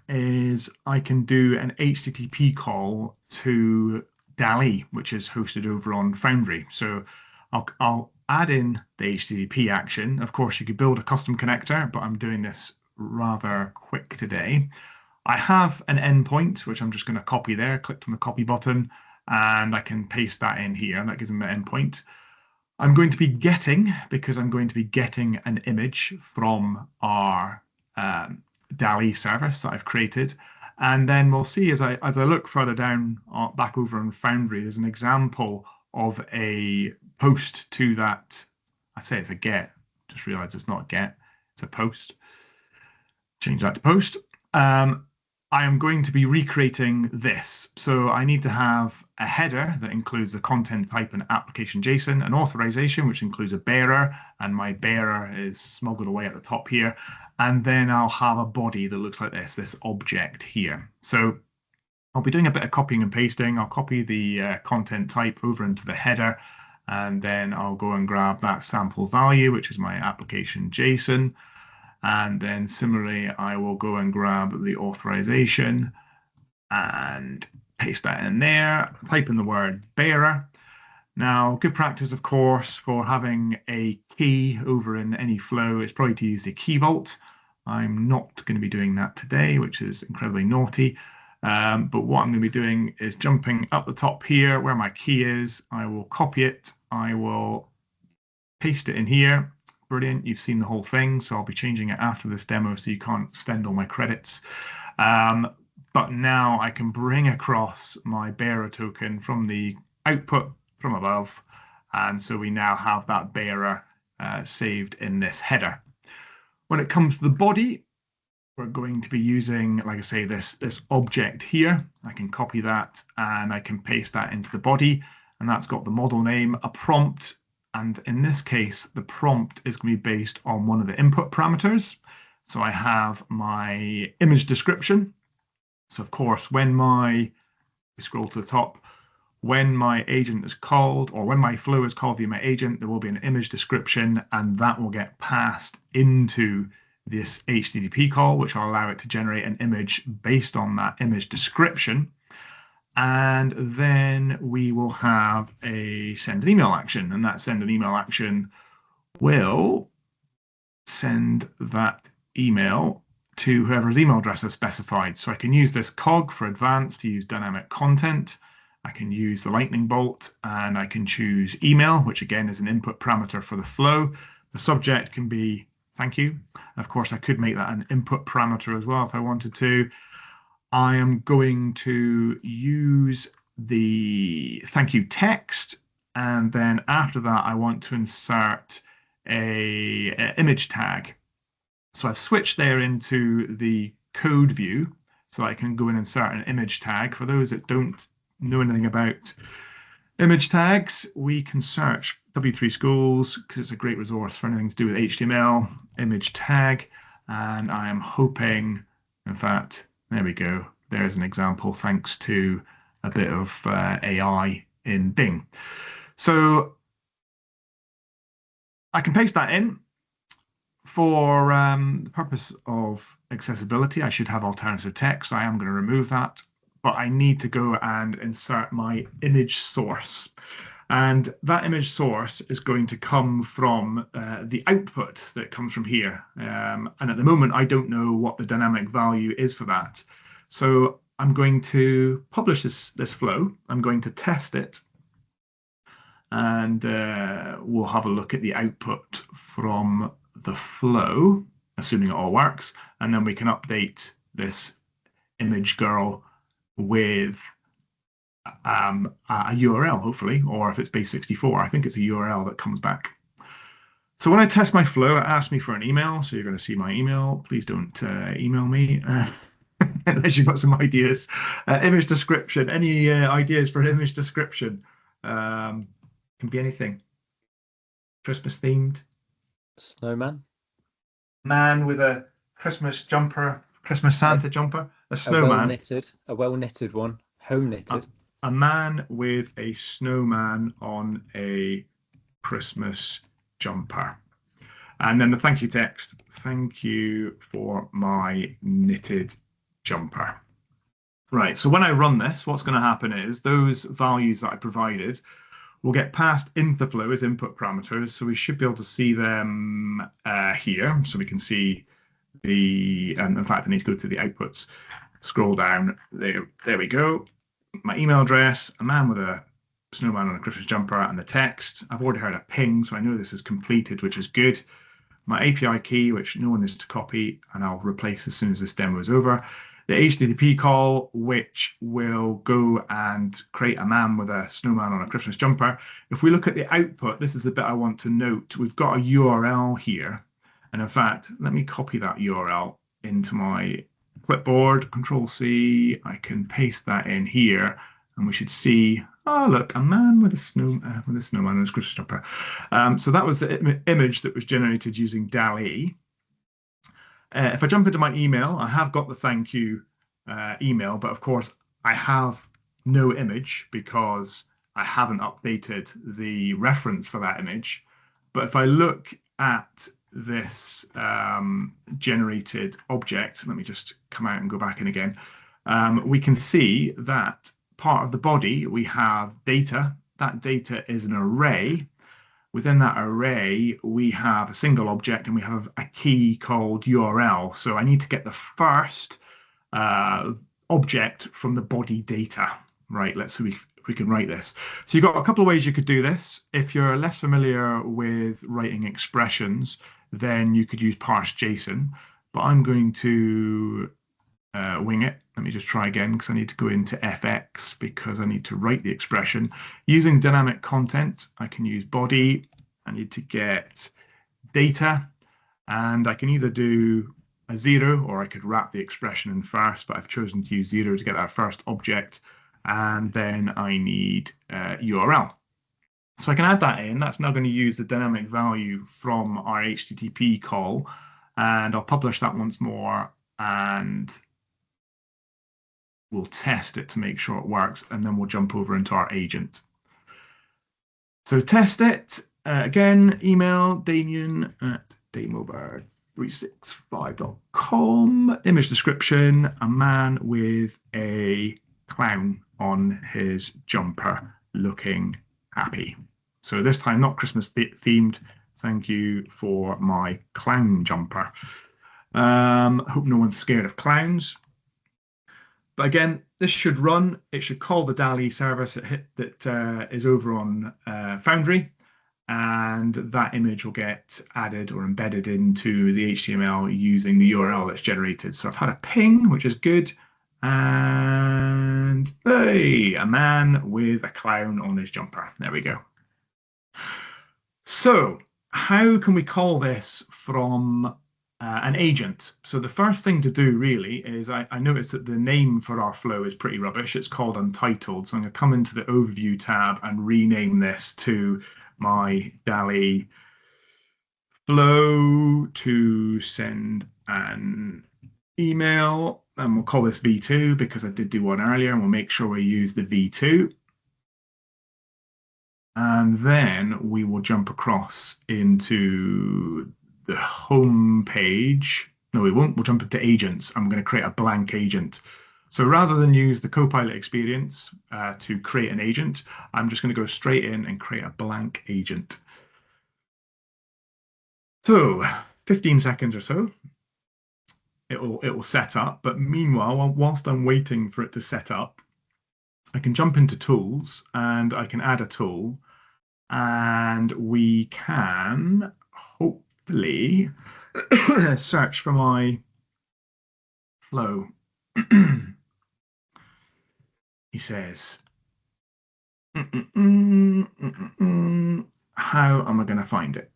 Speaker 6: is I can do an HTTP call to DALL-E, which is hosted over on Foundry. So I'll add in the HTTP action. Of course, you could build a custom connector, but I'm doing this rather quick today. I have an endpoint, which I'm just going to copy there, clicked on the copy button, and I can paste that in here, and that gives me an endpoint. I'm going to be getting, because I'm going to be getting an image from our DALL-E service that I've created. And then we'll see as I look further down back over on Foundry, there's an example of a post to that. I say it's a get, just realized it's not a get, it's a post. Change that to post. I am going to be recreating this. So I need to have a header that includes the content type and application JSON, an authorization, which includes a bearer, and my bearer is smuggled away at the top here. And then I'll have a body that looks like this object here. So I'll be doing a bit of copying and pasting. I'll copy the content type over into the header, and then I'll go and grab that sample value, which is my application JSON. And then similarly, I will go and grab the authorization and paste that in there, type in the word bearer. Now, good practice, of course, for having a key over in any flow is probably to use the key vault. I'm not going to be doing that today, which is incredibly naughty. But what I'm going to be doing is jumping up the top here where my key is. I will copy it. I will paste it in here. Brilliant, you've seen the whole thing, so I'll be changing it after this demo so you can't spend all my credits. But now I can bring across my bearer token from the output from above, and so we now have that bearer saved in this header. When it comes to the body, we're going to be using, like I say, this object here. I can copy that and I can paste that into the body, and that's got the model name, a prompt. And in this case, the prompt is going to be based on one of the input parameters. So I have my image description. So of course, when we scroll to the top, when my agent is called, or when my flow is called via my agent, there will be an image description, and that will get passed into this HTTP call, which will allow it to generate an image based on that image description. And then we will have a send an email action, and that send an email action will send that email to whoever's email address is specified. So I can use this cog for advanced to use dynamic content. I can use the lightning bolt, and I can choose email, which again is an input parameter for the flow. The subject can be thank you. Of course, I could make that an input parameter as well if I wanted to. I am going to use the thank you text, and then after that I want to insert a image tag. So I've switched there into the code view so I can go and insert an image tag. For those that don't know anything about image tags, we can search W3 Schools because it's a great resource for anything to do with HTML, image tag, and I am hoping, in fact, there we go. There's an example thanks to a bit of AI in Bing. So I can paste that in. For the purpose of accessibility, I should have alternative text. I am going to remove that, but I need to go and insert my image source. And that image source is going to come from the output that comes from here. And at the moment, I don't know what the dynamic value is for that. So I'm going to publish this flow. I'm going to test it. And we'll have a look at the output from the flow, assuming it all works. And then we can update this image girl with a URL, hopefully, or if it's base64, I think it's a URL that comes back. So when I test my flow, it asks me for an email. So you're going to see my email. Please don't email me unless you've got some ideas. Image description. Any ideas for an image description? Can be anything. Christmas themed.
Speaker 1: Snowman.
Speaker 6: Man with a Christmas jumper, Christmas Santa jumper, a snowman.
Speaker 1: A well knitted one, home knitted.
Speaker 6: A man with a snowman on a Christmas jumper. And then the thank you text, thank you for my knitted jumper. Right, so when I run this, what's going to happen is those values that I provided will get passed into the flow as input parameters. So we should be able to see them here. So we can see and in fact, I need to go to the outputs, scroll down, there we go. My email address, a man with a snowman on a Christmas jumper, and the text. I've already heard a ping, so I know this is completed, which is good. My API key, which no one is to copy, and I'll replace as soon as this demo is over. The HTTP call, which will go and create a man with a snowman on a Christmas jumper. If we look at the output, this is the bit I want to note. We've got a URL here. And in fact, let me copy that URL into my clipboard, Control-C. I can paste that in here, and we should see, oh, look, a man with a snowman on his Christmas jumper. So that was the image that was generated using DALL-E. If I jump into my email, I have got the thank you email, but of course I have no image because I haven't updated the reference for that image. But if I look at this generated object, let me just come out and go back in again, we can see that part of the body, we have data. That data is an array. Within that array, we have a single object and we have a key called URL. So I need to get the first object from the body data. Right, let's see if we can write this. So you've got a couple of ways you could do this. If you're less familiar with writing expressions, then you could use parse JSON, but I'm going to wing it. Let me just try again because I need to go into FX because I need to write the expression. Using dynamic content, I can use body. I need to get data, and I can either do a 0 or I could wrap the expression in first, but I've chosen to use 0 to get that first object. And then I need URL. So I can add that in. That's now going to use the dynamic value from our HTTP call. And I'll publish that once more and we'll test it to make sure it works. And then we'll jump over into our agent. So test it. Again, email Damien at damobird365.com. Image description, a man with a clown on his jumper looking happy. So this time not Christmas themed. Thank you for my clown jumper. Hope no one's scared of clowns. But again, this should run. It should call the DALL-E service that is over on Foundry, and that image will get added or embedded into the HTML using the URL that's generated. So I've had a ping, which is good. And hey, a man with a clown on his jumper. There we go. So how can we call this from an agent? So the first thing to do really is I noticed that the name for our flow is pretty rubbish. It's called Untitled. So I'm going to come into the Overview tab and rename this to my DALL-E flow to send an email. And we'll call this V2 because I did do one earlier, and we'll make sure we use the V2. And then we will jump across into the home page. No, we won't. We'll jump into agents. I'm going to create a blank agent. So rather than use the Copilot experience to create an agent, I'm just going to go straight in and create a blank agent. So 15 seconds or so, it will set up. But meanwhile, whilst I'm waiting for it to set up, I can jump into tools and I can add a tool, and we can hopefully search for my flow. He says, how am I going to find it?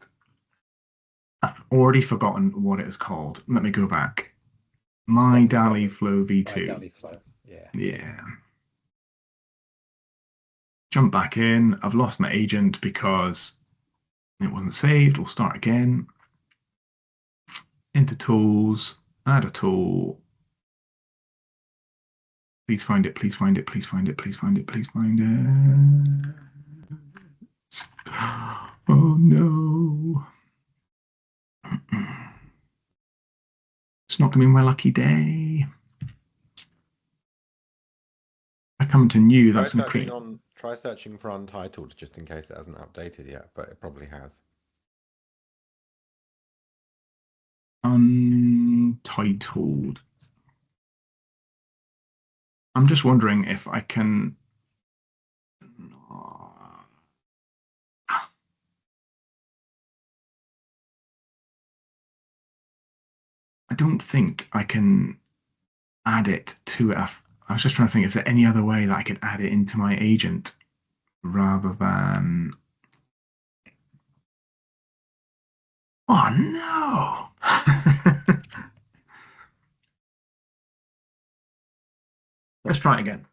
Speaker 6: I've already forgotten what it is called. Let me go back. My DALI Flow V2.
Speaker 1: My DALI Flow, yeah.
Speaker 6: Yeah. Jump back in. I've lost my agent because it wasn't saved. We'll start again. Into tools, add a tool. Please find it, please find it, please find it, please find it, please find it. Oh no. It's not going to be my lucky day. I come to new, that's going to create.
Speaker 7: Try searching for Untitled just in case it hasn't updated yet, but it probably has.
Speaker 6: Untitled. I'm just wondering if I can. I don't think I can add it to it. I was just trying to think, is there any other way that I could add it into my agent rather than. Oh no! Let's try it again.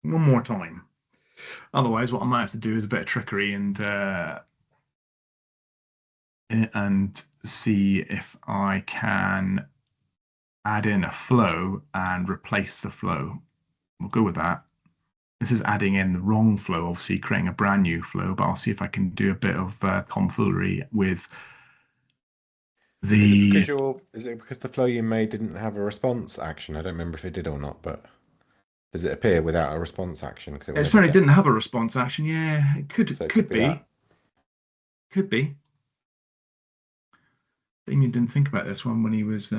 Speaker 6: One more time. Otherwise, what I might have to do is a bit of trickery and see if I can add in a flow and replace the flow. We'll go with that. This is adding in the wrong flow, obviously creating a brand new flow, but I'll see if I can do a bit of tomfoolery with the...
Speaker 7: Is it because the flow you made didn't have a response action? I don't remember if it did or not, but does it appear without a response action?
Speaker 6: It certainly didn't have a response action. Yeah, it could be. Could be. Damien didn't think about this one when he was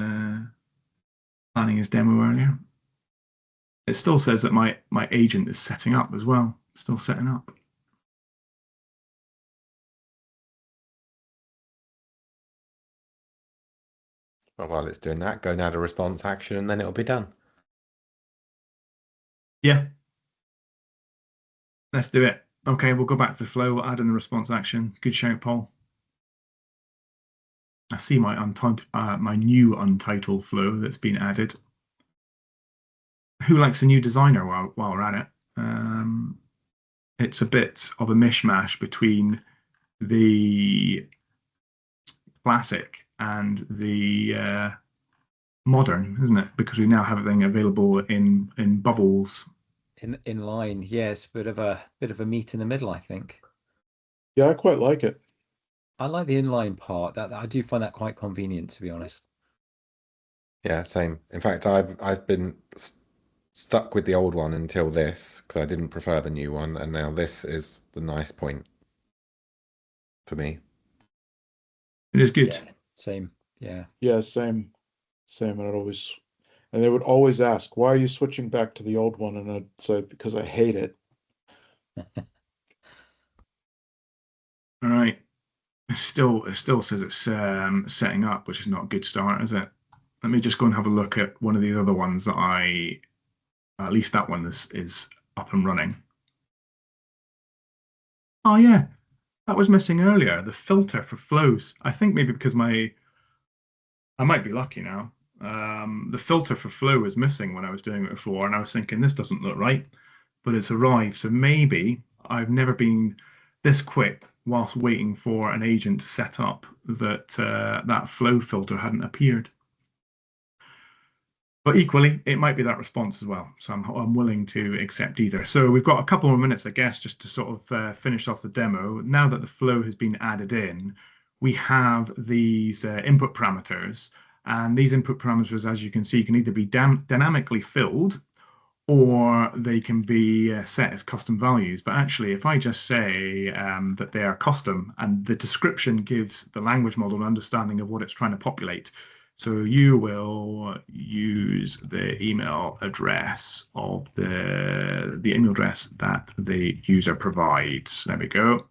Speaker 6: planning his demo earlier. It still says that my agent is setting up as well. Still setting up.
Speaker 7: Well, while it's doing that, go and add a response action and then it'll be done.
Speaker 6: Yeah. Let's do it. Okay, we'll go back to the flow. We'll add in the response action. Good shout, Paul. I see my new untitled flow that's been added. Who likes a new designer while we're at it? It's a bit of a mishmash between the classic and the modern, isn't it? Because we now have everything available in bubbles.
Speaker 1: In line, yes, bit of a meet in the middle, I think.
Speaker 3: Yeah, I quite like it.
Speaker 1: I like the inline part. That I do find that quite convenient, to be honest.
Speaker 7: Yeah, same. In fact, I've been stuck with the old one until this because I didn't prefer the new one, and now this is the nice point for me.
Speaker 6: It is good.
Speaker 1: Yeah, same. Yeah.
Speaker 3: Yeah, same. And they would always ask, "Why are you switching back to the old one?" And I'd say, "Because I hate it."
Speaker 6: All right. It still says it's setting up, which is not a good start, is it? Let me just go and have a look at one of these other ones that at least that one is up and running. Oh yeah, that was missing earlier, the filter for flows. I think maybe because I might be lucky now. The filter for flow was missing when I was doing it before, and I was thinking this doesn't look right, but it's arrived. So maybe I've never been this quick whilst waiting for an agent to set up that that flow filter hadn't appeared. But equally, it might be that response as well. So I'm willing to accept either. So we've got a couple more minutes, I guess, just to sort of finish off the demo. Now that the flow has been added in, we have these input parameters. And these input parameters, as you can see, can either be dynamically filled, or they can be set as custom values. But actually, if I just say that they are custom, and the description gives the language model an understanding of what it's trying to populate. So you will use the email address of the email address that the user provides. There we go.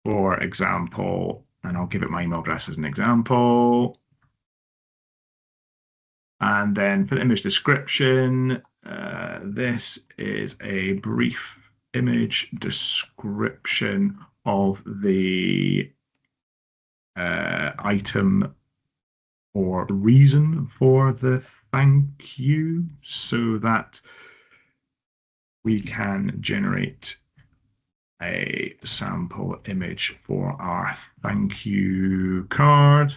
Speaker 6: For example, and I'll give it my email address as an example. And then for the image description, this is a brief image description of the item or reason for the thank you, so that we can generate a sample image for our thank you card.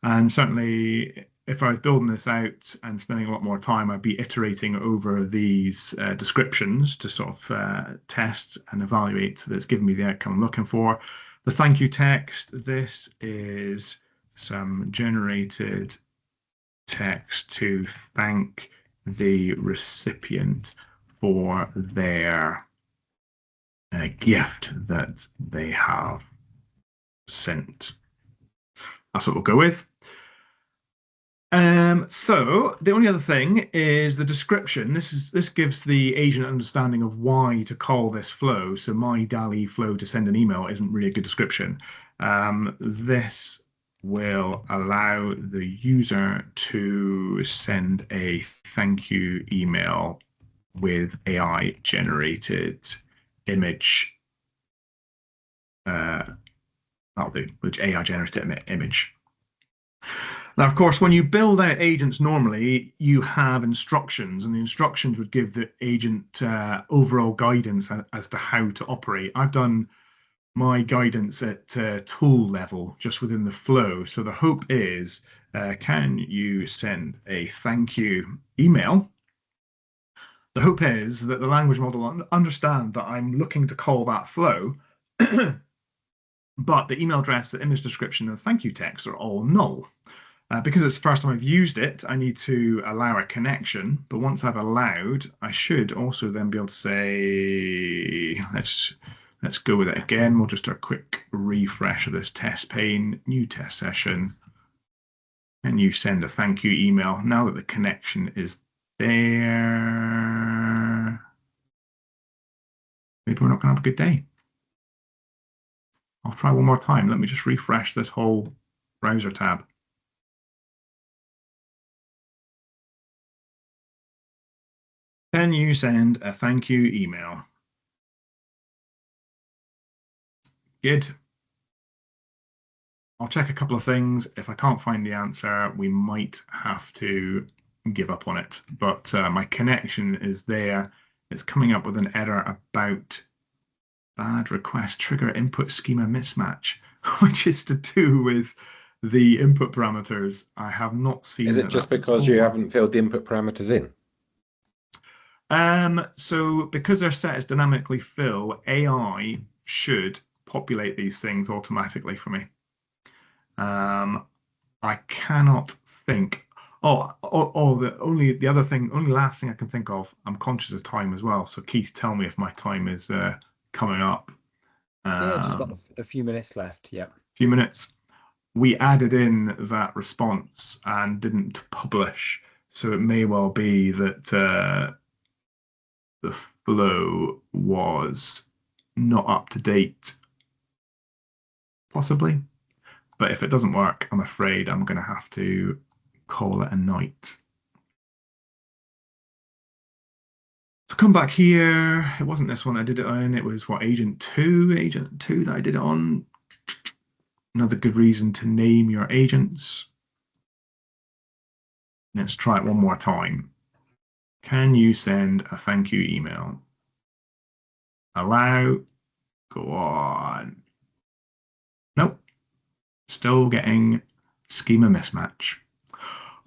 Speaker 6: And certainly, if I was building this out and spending a lot more time, I'd be iterating over these descriptions to sort of test and evaluate that it's giving me the outcome I'm looking for. The thank you text, this is some generated text to thank the recipient for their gift that they have sent. That's what we'll go with. So the only other thing is the description. This gives the agent understanding of why to call this flow. So my DALI flow to send an email isn't really a good description. This will allow the user to send a thank you email with AI generated image. That'll do, which AI generated image. Now, of course, when you build out agents normally, you have instructions, and the instructions would give the agent overall guidance as to how to operate. I've done my guidance at tool level, just within the flow. So the hope is, can you send a thank you email? The hope is that the language model understand that I'm looking to call that flow, but the email address, the image description, and the thank you text are all null. Because it's the first time I've used it, I need to allow a connection. But once I've allowed, I should also then be able to say, let's go with it again. We'll just do a quick refresh of this test pane, new test session. And you send a thank you email. Now that the connection is there, maybe we're not going to have a good day. I'll try one more time. Let me just refresh this whole browser tab. Can you send a thank you email? Good. I'll check a couple of things. If I can't find the answer, we might have to give up on it. But my connection is there. It's coming up with an error about bad request trigger input schema mismatch, which is to do with the input parameters. I have not seen.
Speaker 7: Is it just because you haven't filled the input parameters in?
Speaker 6: So because they're set as dynamically fill, AI should populate these things automatically for me. I cannot think. The only last thing I can think of. I'm conscious of time as well. So Keith, tell me if my time is coming up.
Speaker 1: Yeah, just got a few minutes left. Yeah,
Speaker 6: a few minutes. We added in that response and didn't publish, so it may well be that the flow was not up to date, possibly. But if it doesn't work, I'm afraid I'm going to have to call it a night. So come back here. It wasn't this one I did it on. It was what, Agent 2 that I did it on. Another good reason to name your agents. Let's try it one more time. Can you send a thank you email? Allow. Go on. Nope. Still getting schema mismatch.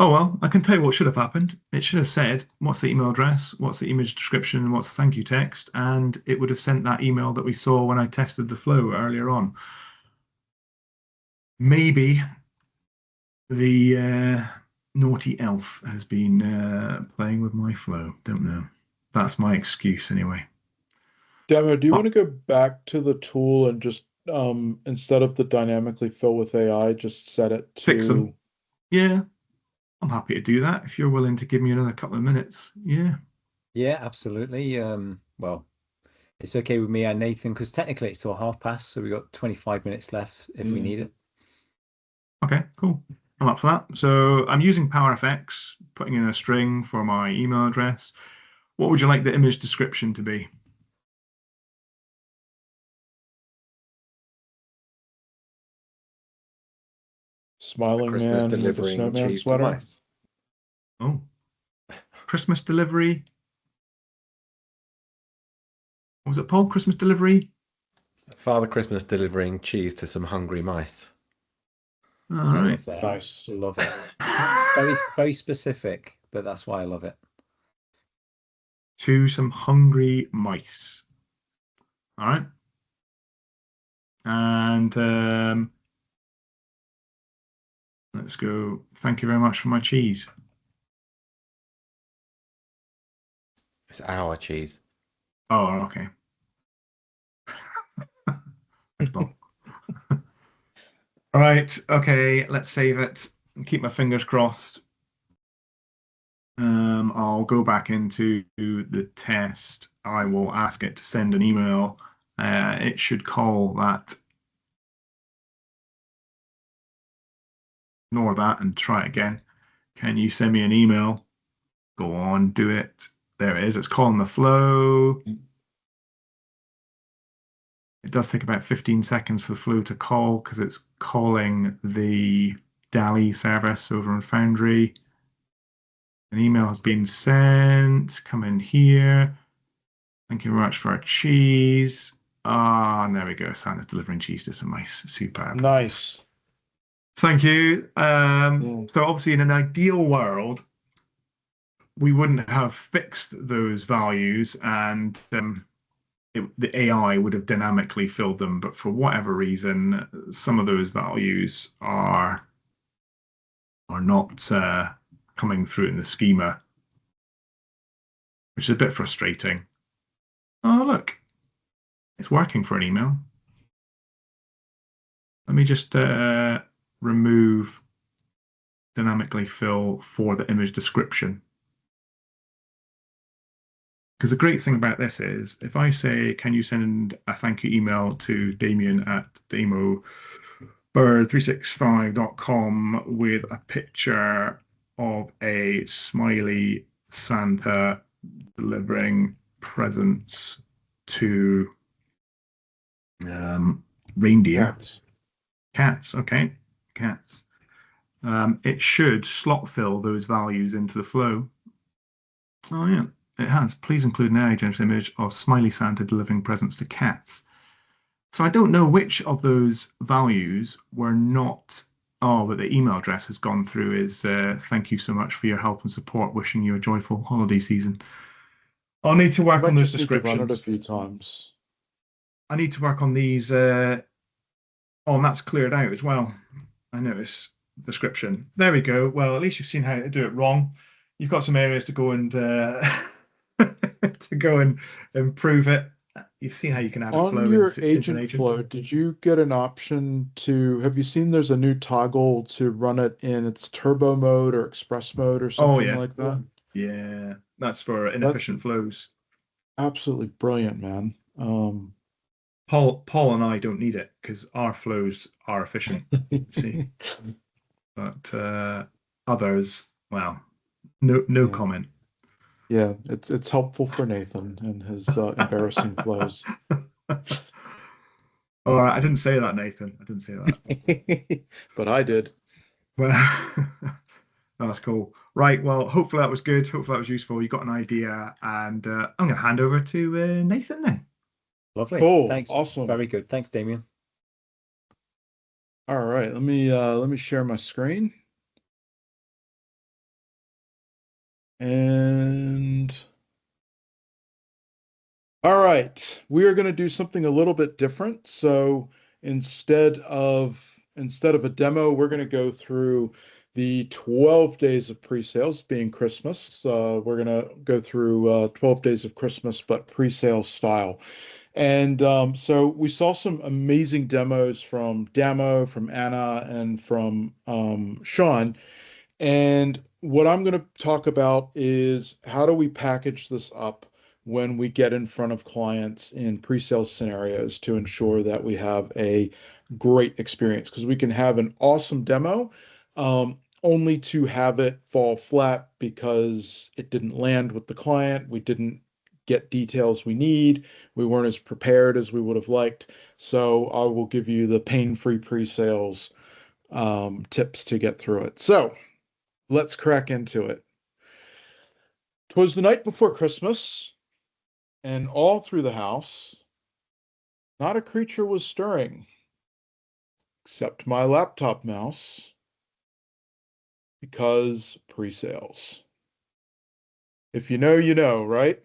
Speaker 6: Oh, well, I can tell you what should have happened. It should have said, what's the email address, what's the image description, and what's the thank you text, and it would have sent that email that we saw when I tested the flow earlier on. Maybe the naughty elf has been playing with my flow. Don't know. That's my excuse anyway.
Speaker 3: Demo, do you want to go back to the tool and just instead of the dynamically fill with AI, just set it
Speaker 6: Fix them.
Speaker 3: to
Speaker 6: Yeah, I'm happy to do that if you're willing to give me another couple of minutes. Yeah.
Speaker 1: Yeah, absolutely. Well, it's okay with me and Nathan because technically it's till past, so we've got 25 minutes left if we need it.
Speaker 6: Okay, cool. I'm up for that. So I'm using PowerFX, putting in a string for my email address. What would you like the image description to be?
Speaker 3: smiling
Speaker 7: Christmas
Speaker 3: man with a
Speaker 7: delivering
Speaker 3: snowman
Speaker 7: cheese to
Speaker 3: sweater.
Speaker 7: mice.
Speaker 6: Oh, Christmas delivery. What was it, Paul? Christmas delivery?
Speaker 7: Father Christmas delivering cheese to some hungry mice.
Speaker 6: All
Speaker 1: I
Speaker 6: right.
Speaker 1: love that.
Speaker 3: Nice.
Speaker 1: Love it. Very, very specific, but that's why I love it.
Speaker 6: To some hungry mice. All right. And let's go. Thank you very much for my cheese.
Speaker 7: It's our cheese.
Speaker 6: Oh, okay. Thanks, Paul. All right. Okay. Let's save it and keep my fingers crossed. I'll go back into the test. I will ask it to send an email. It should call that. Ignore that and try it again. Can you send me an email? Go on, do it. There it is. It's calling the flow. It does take about 15 seconds for the flow to call because it's calling the DALI service over in Foundry. An email has been sent. Come in here. Thank you very much for our cheese. Ah, and there we go. Santa's delivering cheese to some mice. Superb.
Speaker 3: Nice.
Speaker 6: Thank you. So obviously in an ideal world, we wouldn't have fixed those values and the AI would have dynamically filled them. But for whatever reason, some of those values are not coming through in the schema, which is a bit frustrating. Oh, look, it's working for an email. Let me just remove dynamically fill for the image description. Because the great thing about this is if I say, can you send a thank you email to Damien at damobird365.com with a picture of a smiley Santa delivering presents to reindeer. Cats, okay, cats. It should slot fill those values into the flow. Oh yeah, it has. Please include an AI generated image of smiley Santa delivering presents to cats. So I don't know which of those values were not. Oh, but the email address has gone through is thank you so much for your help and support. Wishing you a joyful holiday season. I'll need to work on those descriptions.
Speaker 3: Run it a few times.
Speaker 6: I need to work on these. Oh, and that's cleared out as well. I notice description. There we go. Well, at least you've seen how to do it wrong. You've got some areas to go and to go and improve it. You've seen how you can add a flow
Speaker 3: on your
Speaker 6: into an agent.
Speaker 3: flow. Did you get an option to? Have you seen? There's a new toggle to run it in its turbo mode or express mode or something like that.
Speaker 6: Yeah, that's for inefficient flows.
Speaker 3: Absolutely brilliant, man.
Speaker 6: Paul and I don't need it because our flows are efficient. See, but others, well, no comment.
Speaker 3: Yeah, it's helpful for Nathan and his embarrassing flows.
Speaker 6: All right, I didn't say that, Nathan. I didn't say that.
Speaker 3: But I did.
Speaker 6: Well, that's cool. Right. Well, hopefully that was good. Hopefully that was useful. You got an idea, and I'm going to hand over to Nathan then.
Speaker 1: Lovely.
Speaker 3: Cool.
Speaker 1: Thanks.
Speaker 3: Awesome.
Speaker 1: Very good. Thanks, Damien.
Speaker 3: All right. Let me share my screen. And all right, we are going to do something a little bit different. So instead of a demo, we're going to go through the 12 days of pre-sales, being Christmas. We're going to go through 12 days of Christmas, but pre-sale style. And so we saw some amazing demos from Damo, from Anna, and from Sean. And what I'm going to talk about is how do we package this up when we get in front of clients in pre-sale scenarios to ensure that we have a great experience, because we can have an awesome demo, only to have it fall flat because it didn't land with the client. We didn't get details we need. We weren't as prepared as we would have liked. So I will give you the pain-free pre-sales tips to get through it. So let's crack into it. 'Twas the night before Christmas, and all through the house, not a creature was stirring, except my laptop mouse, because pre-sales. If you know, you know, right?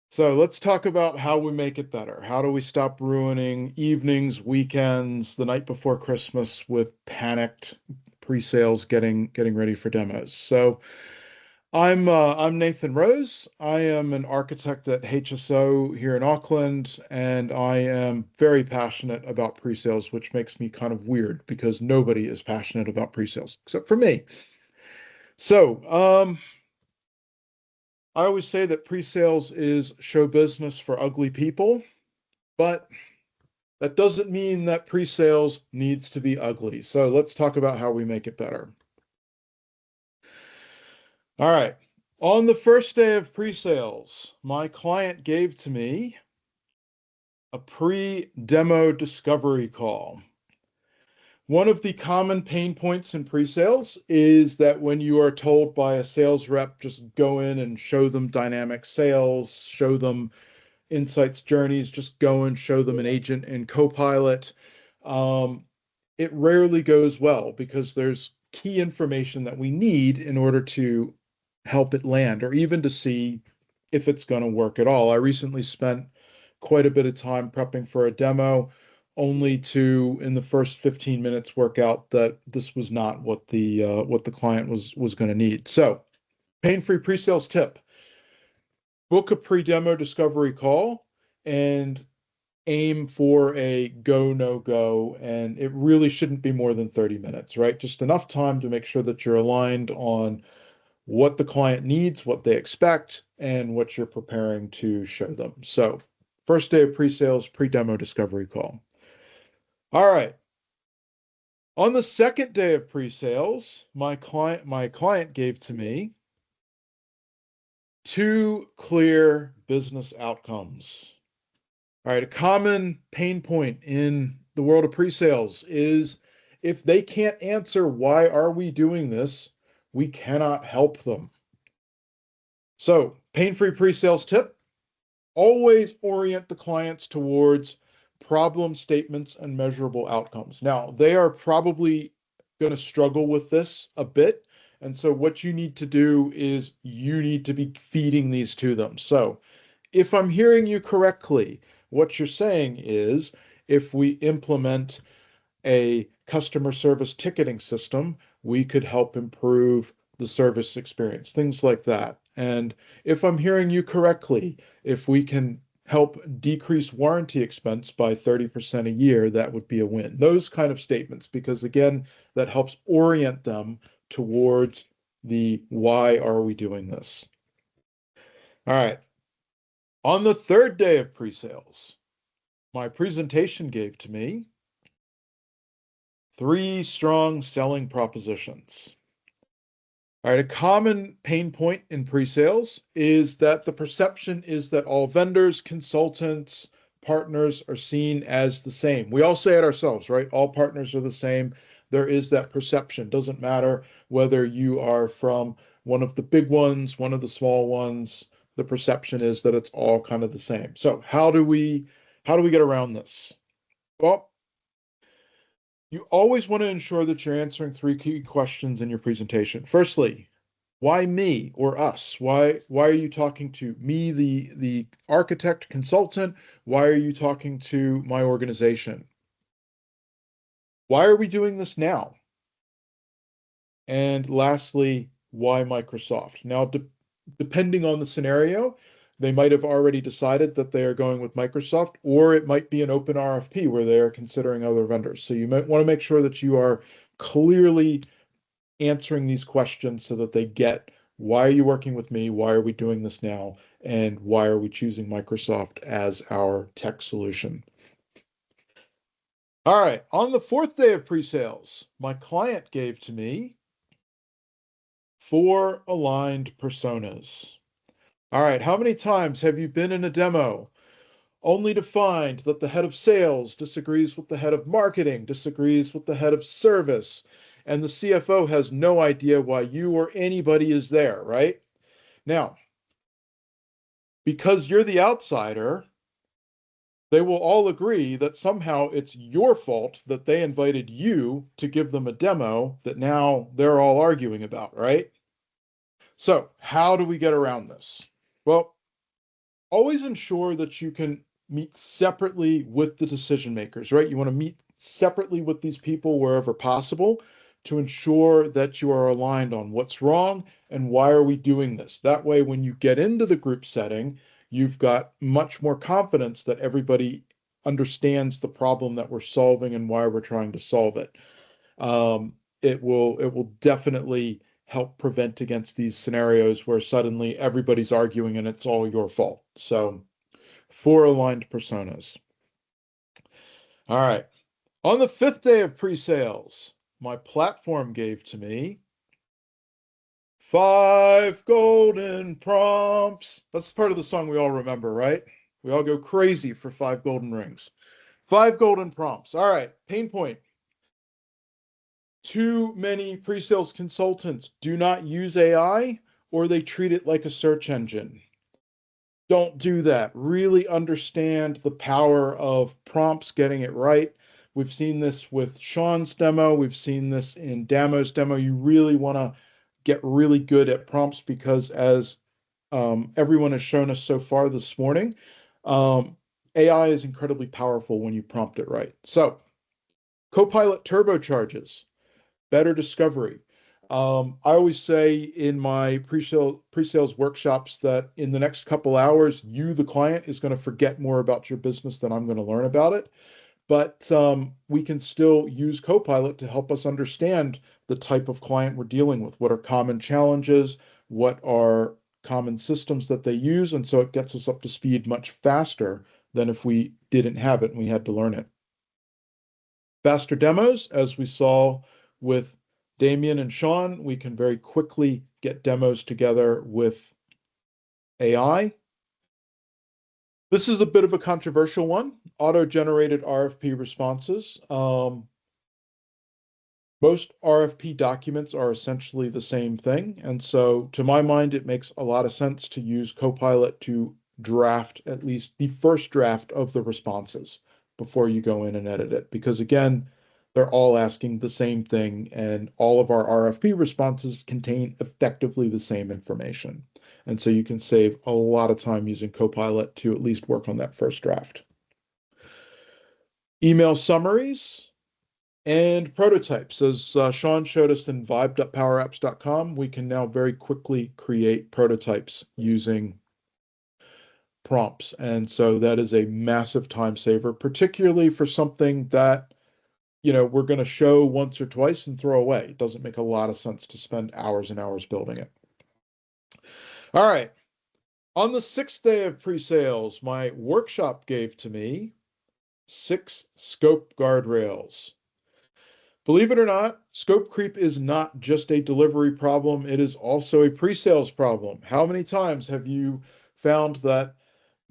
Speaker 3: So let's talk about how we make it better. How do we stop ruining evenings, weekends, the night before Christmas with panicked pre-sales getting ready for demos? So I'm Nathan Rose. I am an architect at HSO here in Auckland, and I am very passionate about pre-sales, which makes me kind of weird because nobody is passionate about pre-sales except for me. So, I always say that pre-sales is show business for ugly people, but that doesn't mean that pre-sales needs to be ugly. So let's talk about how we make it better. All right. On the first day of pre-sales, my client gave to me a pre-demo discovery call. One of the common pain points in pre-sales is that when you are told by a sales rep, just go in and show them dynamic sales, show them insights journeys, just go and show them an agent in Copilot. It rarely goes well because there's key information that we need in order to help it land, or even to see if it's going to work at all. I recently spent quite a bit of time prepping for a demo, only to, in the first 15 minutes, work out that this was not what the client was going to need. So, pain-free pre-sales tip: book a pre-demo discovery call and aim for a go, no go, and it really shouldn't be more than 30 minutes, right? Just enough time to make sure that you're aligned on what the client needs, what they expect, and what you're preparing to show them. So, first day of pre-sales, pre-demo discovery call. All right. On the second day of pre-sales, my client gave to me 2 clear business outcomes. All right, a common pain point in the world of pre-sales is if they can't answer why are we doing this, we cannot help them. So, pain-free pre-sales tip: always orient the clients towards problem statements and measurable outcomes. Now, they are probably going to struggle with this a bit. And so what you need to do is you need to be feeding these to them. So if I'm hearing you correctly, what you're saying is if we implement a customer service ticketing system, we could help improve the service experience, things like that. And if I'm hearing you correctly, if we can help decrease warranty expense by 30% a year, that would be a win. Those kind of statements, because again, that helps orient them towards the why are we doing this. All right. On the third day of pre-sales, my presentation gave to me 3 strong selling propositions. All right, a common pain point in pre-sales is that the perception is that all vendors, consultants, partners are seen as the same. We all say it ourselves, right? All partners are the same. There is that perception. Doesn't matter whether you are from one of the big ones, one of the small ones. The perception is that it's all kind of the same. So how do we get around this? Well, you always want to ensure that you're answering 3 key questions in your presentation. Firstly, Why me or us? Why are you talking to me, the architect consultant? Why are you talking to my organization? Why are we doing this now? And lastly, why Microsoft? Now, depending on the scenario, they might have already decided that they are going with Microsoft, or it might be an open RFP where they are considering other vendors. So you might want to make sure that you are clearly answering these questions so that they get, why are you working with me? Why are we doing this now? And why are we choosing Microsoft as our tech solution? All right, on the fourth day of pre-sales, my client gave to me 4 aligned personas. All right, how many times have you been in a demo only to find that the head of sales disagrees with the head of marketing, disagrees with the head of service, and the CFO has no idea why you or anybody is there, right? Now, because you're the outsider, they will all agree that somehow it's your fault that they invited you to give them a demo that now they're all arguing about, right? So, how do we get around this? Well, always ensure that you can meet separately with the decision makers, right? You want to meet separately with these people wherever possible to ensure that you are aligned on what's wrong and why are we doing this. That way, when you get into the group setting, you've got much more confidence that everybody understands the problem that we're solving and why we're trying to solve it. It will definitely help prevent against these scenarios where suddenly everybody's arguing and it's all your fault. So 4 aligned personas. All right. On the 5th day of pre-sales, my platform gave to me 5 golden prompts. That's part of the song we all remember, right? We all go crazy for 5 golden rings. 5 golden prompts. All right. Pain point. Too many pre-sales consultants do not use AI or they treat it like a search engine. Don't do that. Really understand the power of prompts, getting it right. We've seen this with Sean's demo. We've seen this in Damo's demo. You really want to get really good at prompts because as everyone has shown us so far this morning, AI is incredibly powerful when you prompt it right. So Copilot turbocharges better discovery. I always say in my pre-sales workshops that in the next couple hours, you, the client, is going to forget more about your business than I'm going to learn about it. But we can still use Copilot to help us understand the type of client we're dealing with. What are common challenges? What are common systems that they use? And so it gets us up to speed much faster than if we didn't have it and we had to learn it. Faster demos, as we saw with Damien and Sean, we can very quickly get demos together with AI. This is a bit of a controversial one, auto-generated RFP responses. Most RFP documents are essentially the same thing. And so to my mind, it makes a lot of sense to use Copilot to draft at least the first draft of the responses before you go in and edit it. Because again, they're all asking the same thing and all of our RFP responses contain effectively the same information. And so you can save a lot of time using Copilot to at least work on that first draft. Email summaries and prototypes. As Sean showed us in vibe.powerapps.com, we can now very quickly create prototypes using prompts. And so that is a massive time saver, particularly for something that, you know, we're going to show once or twice and throw away. It doesn't make a lot of sense to spend hours and hours building it. All right. On the 6th day of pre-sales, my workshop gave to me 6 scope guardrails. Believe it or not, scope creep is not just a delivery problem, it is also a pre-sales problem. How many times have you found that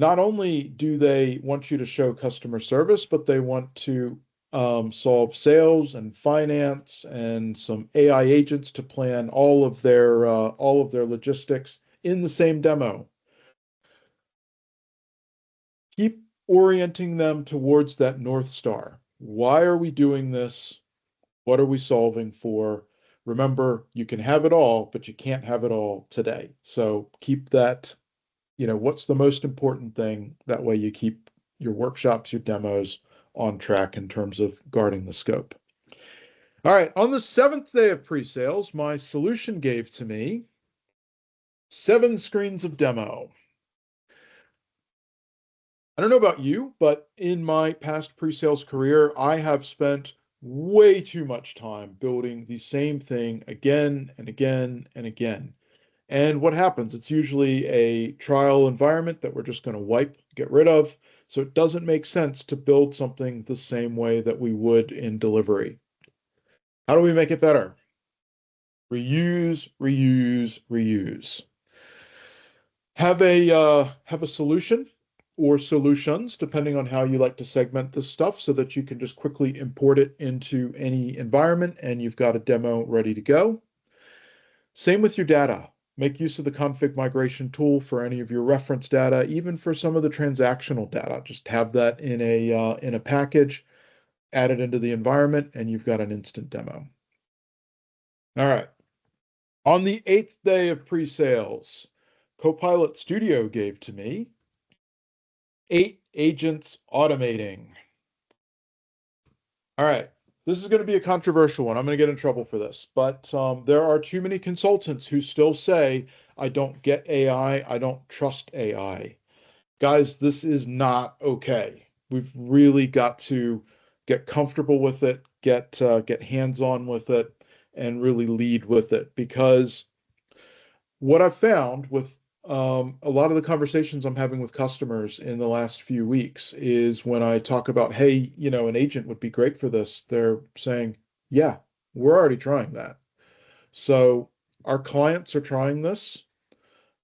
Speaker 3: not only do they want you to show customer service, but they want to solve sales and finance and some AI agents to plan all of their logistics in the same demo? Keep orienting them towards that North Star. Why are we doing this? What are we solving for? Remember, you can have it all, but you can't have it all today. So keep that, what's the most important thing? That way you keep your workshops, your demos on track in terms of guarding the scope. All right, on the 7th day of pre-sales, my solution gave to me 7 screens of demo. I don't know about you, but in my past pre-sales career, I have spent way too much time building the same thing again and again and again. And what happens? It's usually a trial environment that we're just going to get rid of. So it doesn't make sense to build something the same way that we would in delivery. How do we make it better? Reuse, reuse, reuse. Have a solution or solutions, depending on how you like to segment this stuff, so that you can just quickly import it into any environment and you've got a demo ready to go. Same with your data. Make use of the config migration tool for any of your reference data, even for some of the transactional data. Just have that in a package, add it into the environment, and you've got an instant demo. All right. On the 8th day of pre-sales, Copilot Studio gave to me 8 agents automating. All right. This is going to be a controversial one. I'm going to get in trouble for this, but there are too many consultants who still say, I don't get AI, I don't trust AI. Guys, this is not okay. We've really got to get comfortable with it, get hands-on with it, and really lead with it. Because what I've found with a lot of the conversations I'm having with customers in the last few weeks is when I talk about, hey, an agent would be great for this, they're saying, yeah, we're already trying that. So our clients are trying this.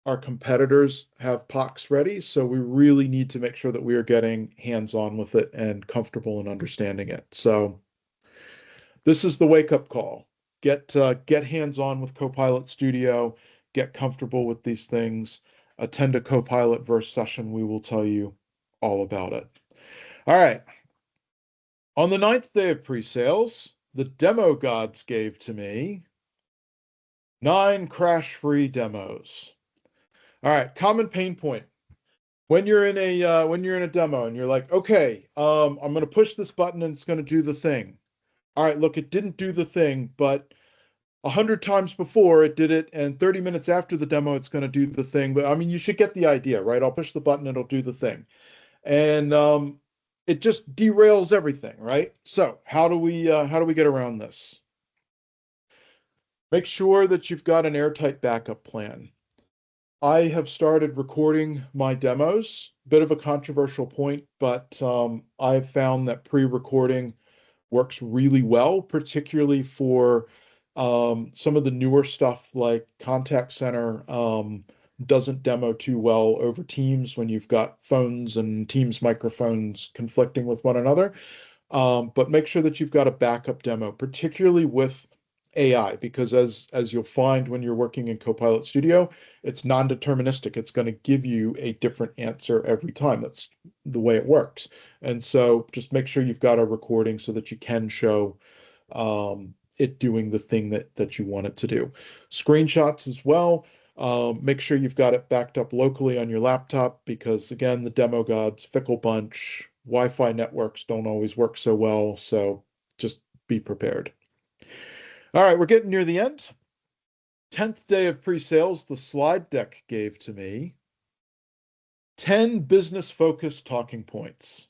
Speaker 3: Our competitors have POCs ready, so we really need to make sure that we are getting hands-on with it and comfortable in understanding it. So this is the wake-up call. Get hands-on with Copilot Studio, get comfortable with these things, attend a Copilot Verse session. We will tell you all about it. All right. On the 9th day of pre-sales, the demo gods gave to me 9 crash-free demos. All right, common pain point. When you're in a demo and you're like, okay, I'm going to push this button and it's going to do the thing. All right, look, it didn't do the thing, but 100 times before it did it, and 30 minutes after the demo, it's going to do the thing. But I mean, you should get the idea, right? I'll push the button, it'll do the thing. And it just derails everything, right? So how do we get around this? Make sure that you've got an airtight backup plan. I have started recording my demos. Bit of a controversial point, but I've found that pre-recording works really well, particularly for some of the newer stuff like contact center doesn't demo too well over Teams when you've got phones and Teams microphones conflicting with one another. But make sure that you've got a backup demo, particularly with AI, because as you'll find when you're working in Copilot Studio, it's non-deterministic. It's going to give you a different answer every time. That's the way it works. And so just make sure you've got a recording so that you can show it doing the thing that you want it to do. Screenshots as well. Make sure you've got it backed up locally on your laptop because, again, the demo gods, fickle bunch, Wi-Fi networks don't always work so well. So just be prepared. All right, we're getting near the end. 10th day of pre-sales, the slide deck gave to me 10 business-focused talking points.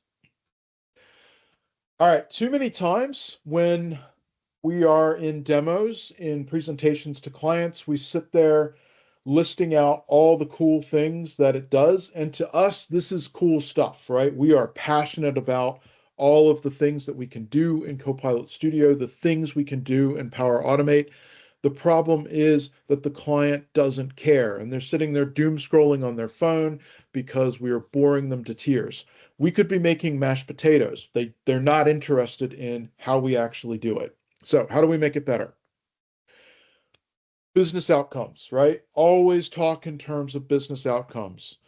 Speaker 3: All right, too many times when we are in demos, in presentations to clients, we sit there listing out all the cool things that it does. And to us, this is cool stuff, right? We are passionate about all of the things that we can do in Copilot Studio, the things we can do in Power Automate. The problem is that the client doesn't care and they're sitting there doom scrolling on their phone because we are boring them to tears. We could be making mashed potatoes. They're not interested in how we actually do it. So how do we make it better? Business outcomes, right? Always talk in terms of business outcomes.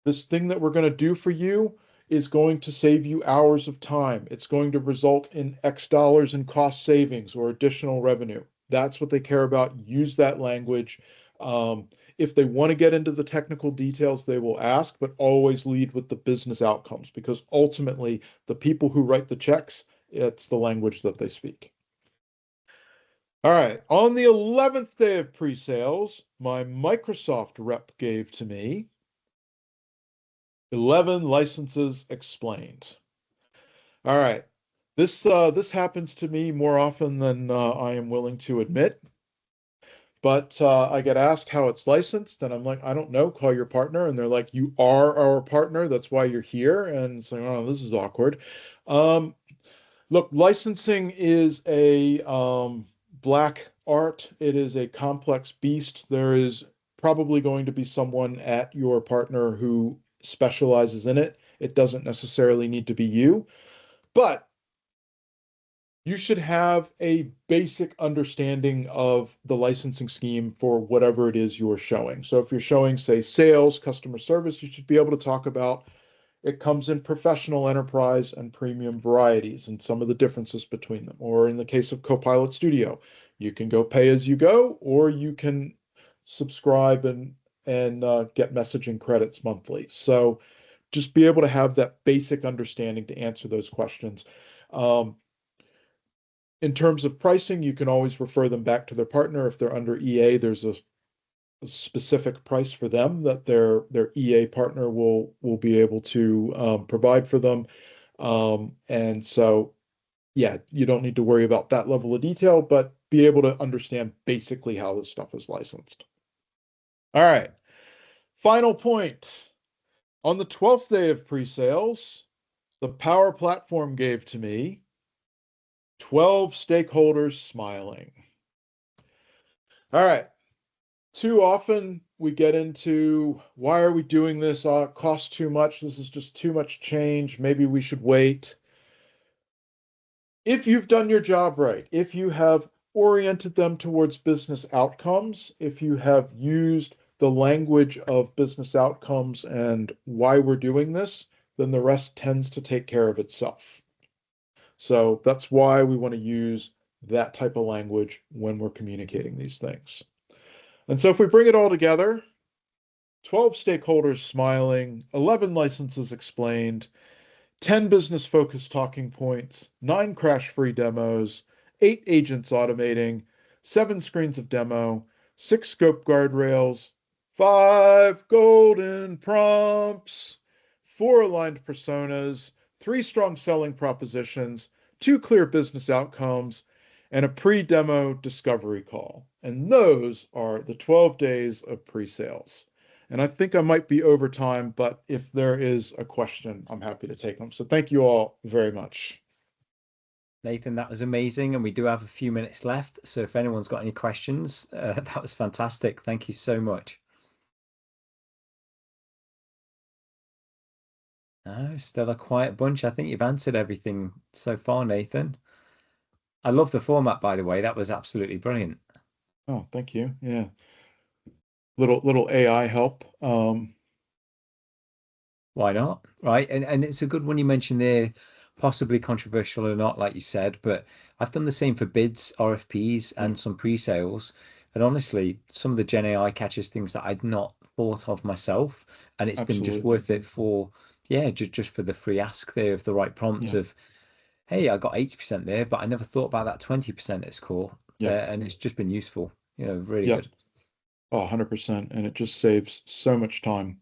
Speaker 3: This thing that we're going to do for you is going to save you hours of time. It's going to result in X dollars in cost savings or additional revenue. That's what they care about. Use that language. If they want to get into the technical details, they will ask, but always lead with the business outcomes, because ultimately the people who write the checks, it's the language that they speak. All right. On the 11th day of pre-sales, my Microsoft rep gave to me 11 licenses explained. All right. This happens to me more often than I am willing to admit. But I get asked how it's licensed, and I'm like, I don't know, call your partner. And they're like, you are our partner. That's why you're here. And it's like, oh, this is awkward. Look, licensing is a black art. It is a complex beast. There is probably going to be someone at your partner who specializes in it. It doesn't necessarily need to be you, but you should have a basic understanding of the licensing scheme for whatever it is you're showing. So if you're showing, say, sales, customer service, you should be able to talk about it comes in professional, enterprise, and premium varieties and some of the differences between them. Or in the case of Copilot Studio, you can go pay as you go, or you can subscribe and get messaging credits monthly. So just be able to have that basic understanding to answer those questions. In terms of pricing, you can always refer them back to their partner. If they're under EA, there's a specific price for them that their EA partner will be able to provide for them. And so, yeah, you don't need to worry about that level of detail, but be able to understand basically how this stuff is licensed. All right. Final point. On the 12th day of pre-sales, the Power Platform gave to me 12 stakeholders smiling. All right. Too often we get into, why are we doing this? It costs too much. This is just too much change. Maybe we should wait. If you've done your job right, if you have oriented them towards business outcomes, if you have used the language of business outcomes and why we're doing this, then the rest tends to take care of itself. So that's why we want to use that type of language when we're communicating these things. And so if we bring it all together, 12 stakeholders smiling, 11 licenses explained, 10 business-focused talking points, 9 crash-free demos, 8 agents automating, 7 screens of demo, 6 scope guardrails, 5 golden prompts, 4 aligned personas, 3 strong selling propositions, 2 clear business outcomes, and a pre-demo discovery call. And those are the 12 days of pre-sales. And I think I might be over time, but if there is a question, I'm happy to take them. So thank you all very much.
Speaker 1: Nathan, that was amazing. And we do have a few minutes left. So if anyone's got any questions, that was fantastic. Thank you so much. No, still a quiet bunch. I think you've answered everything so far, Nathan. I love the format, by the way. That was absolutely brilliant.
Speaker 3: Oh, thank you. Yeah. Little AI help.
Speaker 1: Why not? Right. And it's a good one you mentioned there, possibly controversial or not, like you said, but I've done the same for bids, RFPs, and some pre-sales. And honestly, some of the Gen AI catches things that I'd not thought of myself. And it's been just
Speaker 3: Absolutely.
Speaker 1: worth it for, yeah, just for the free ask there of the right prompts
Speaker 3: Yeah.
Speaker 1: of, hey, I got 80% there, but I never thought about that 20% at core.
Speaker 3: Yeah.
Speaker 1: And it's just been useful, really
Speaker 3: Yeah.
Speaker 1: good.
Speaker 3: Oh, 100%. And it just saves so much time.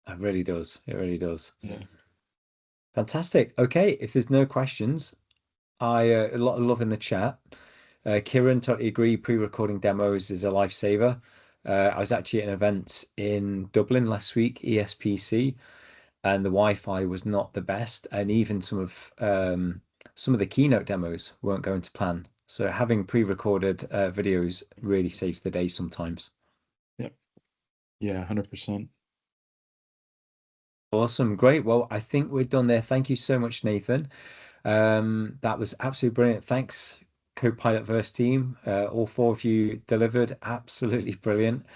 Speaker 1: It really does. It really does.
Speaker 3: Yeah.
Speaker 1: Fantastic. Okay, if there's no questions, a lot of love in the chat. Kieran, totally agree. Pre-recording demos is a lifesaver. I was actually at an event in Dublin last week, ESPC, and the Wi-Fi was not the best, and even some of the keynote demos weren't going to plan. So having pre-recorded videos really saves the day sometimes.
Speaker 3: Yep. Yeah, 100%.
Speaker 1: Awesome, great. Well, I think we're done there. Thank you so much, Nathan. That was absolutely brilliant. Thanks, Copilot Verse team. All 4 of you delivered absolutely brilliant.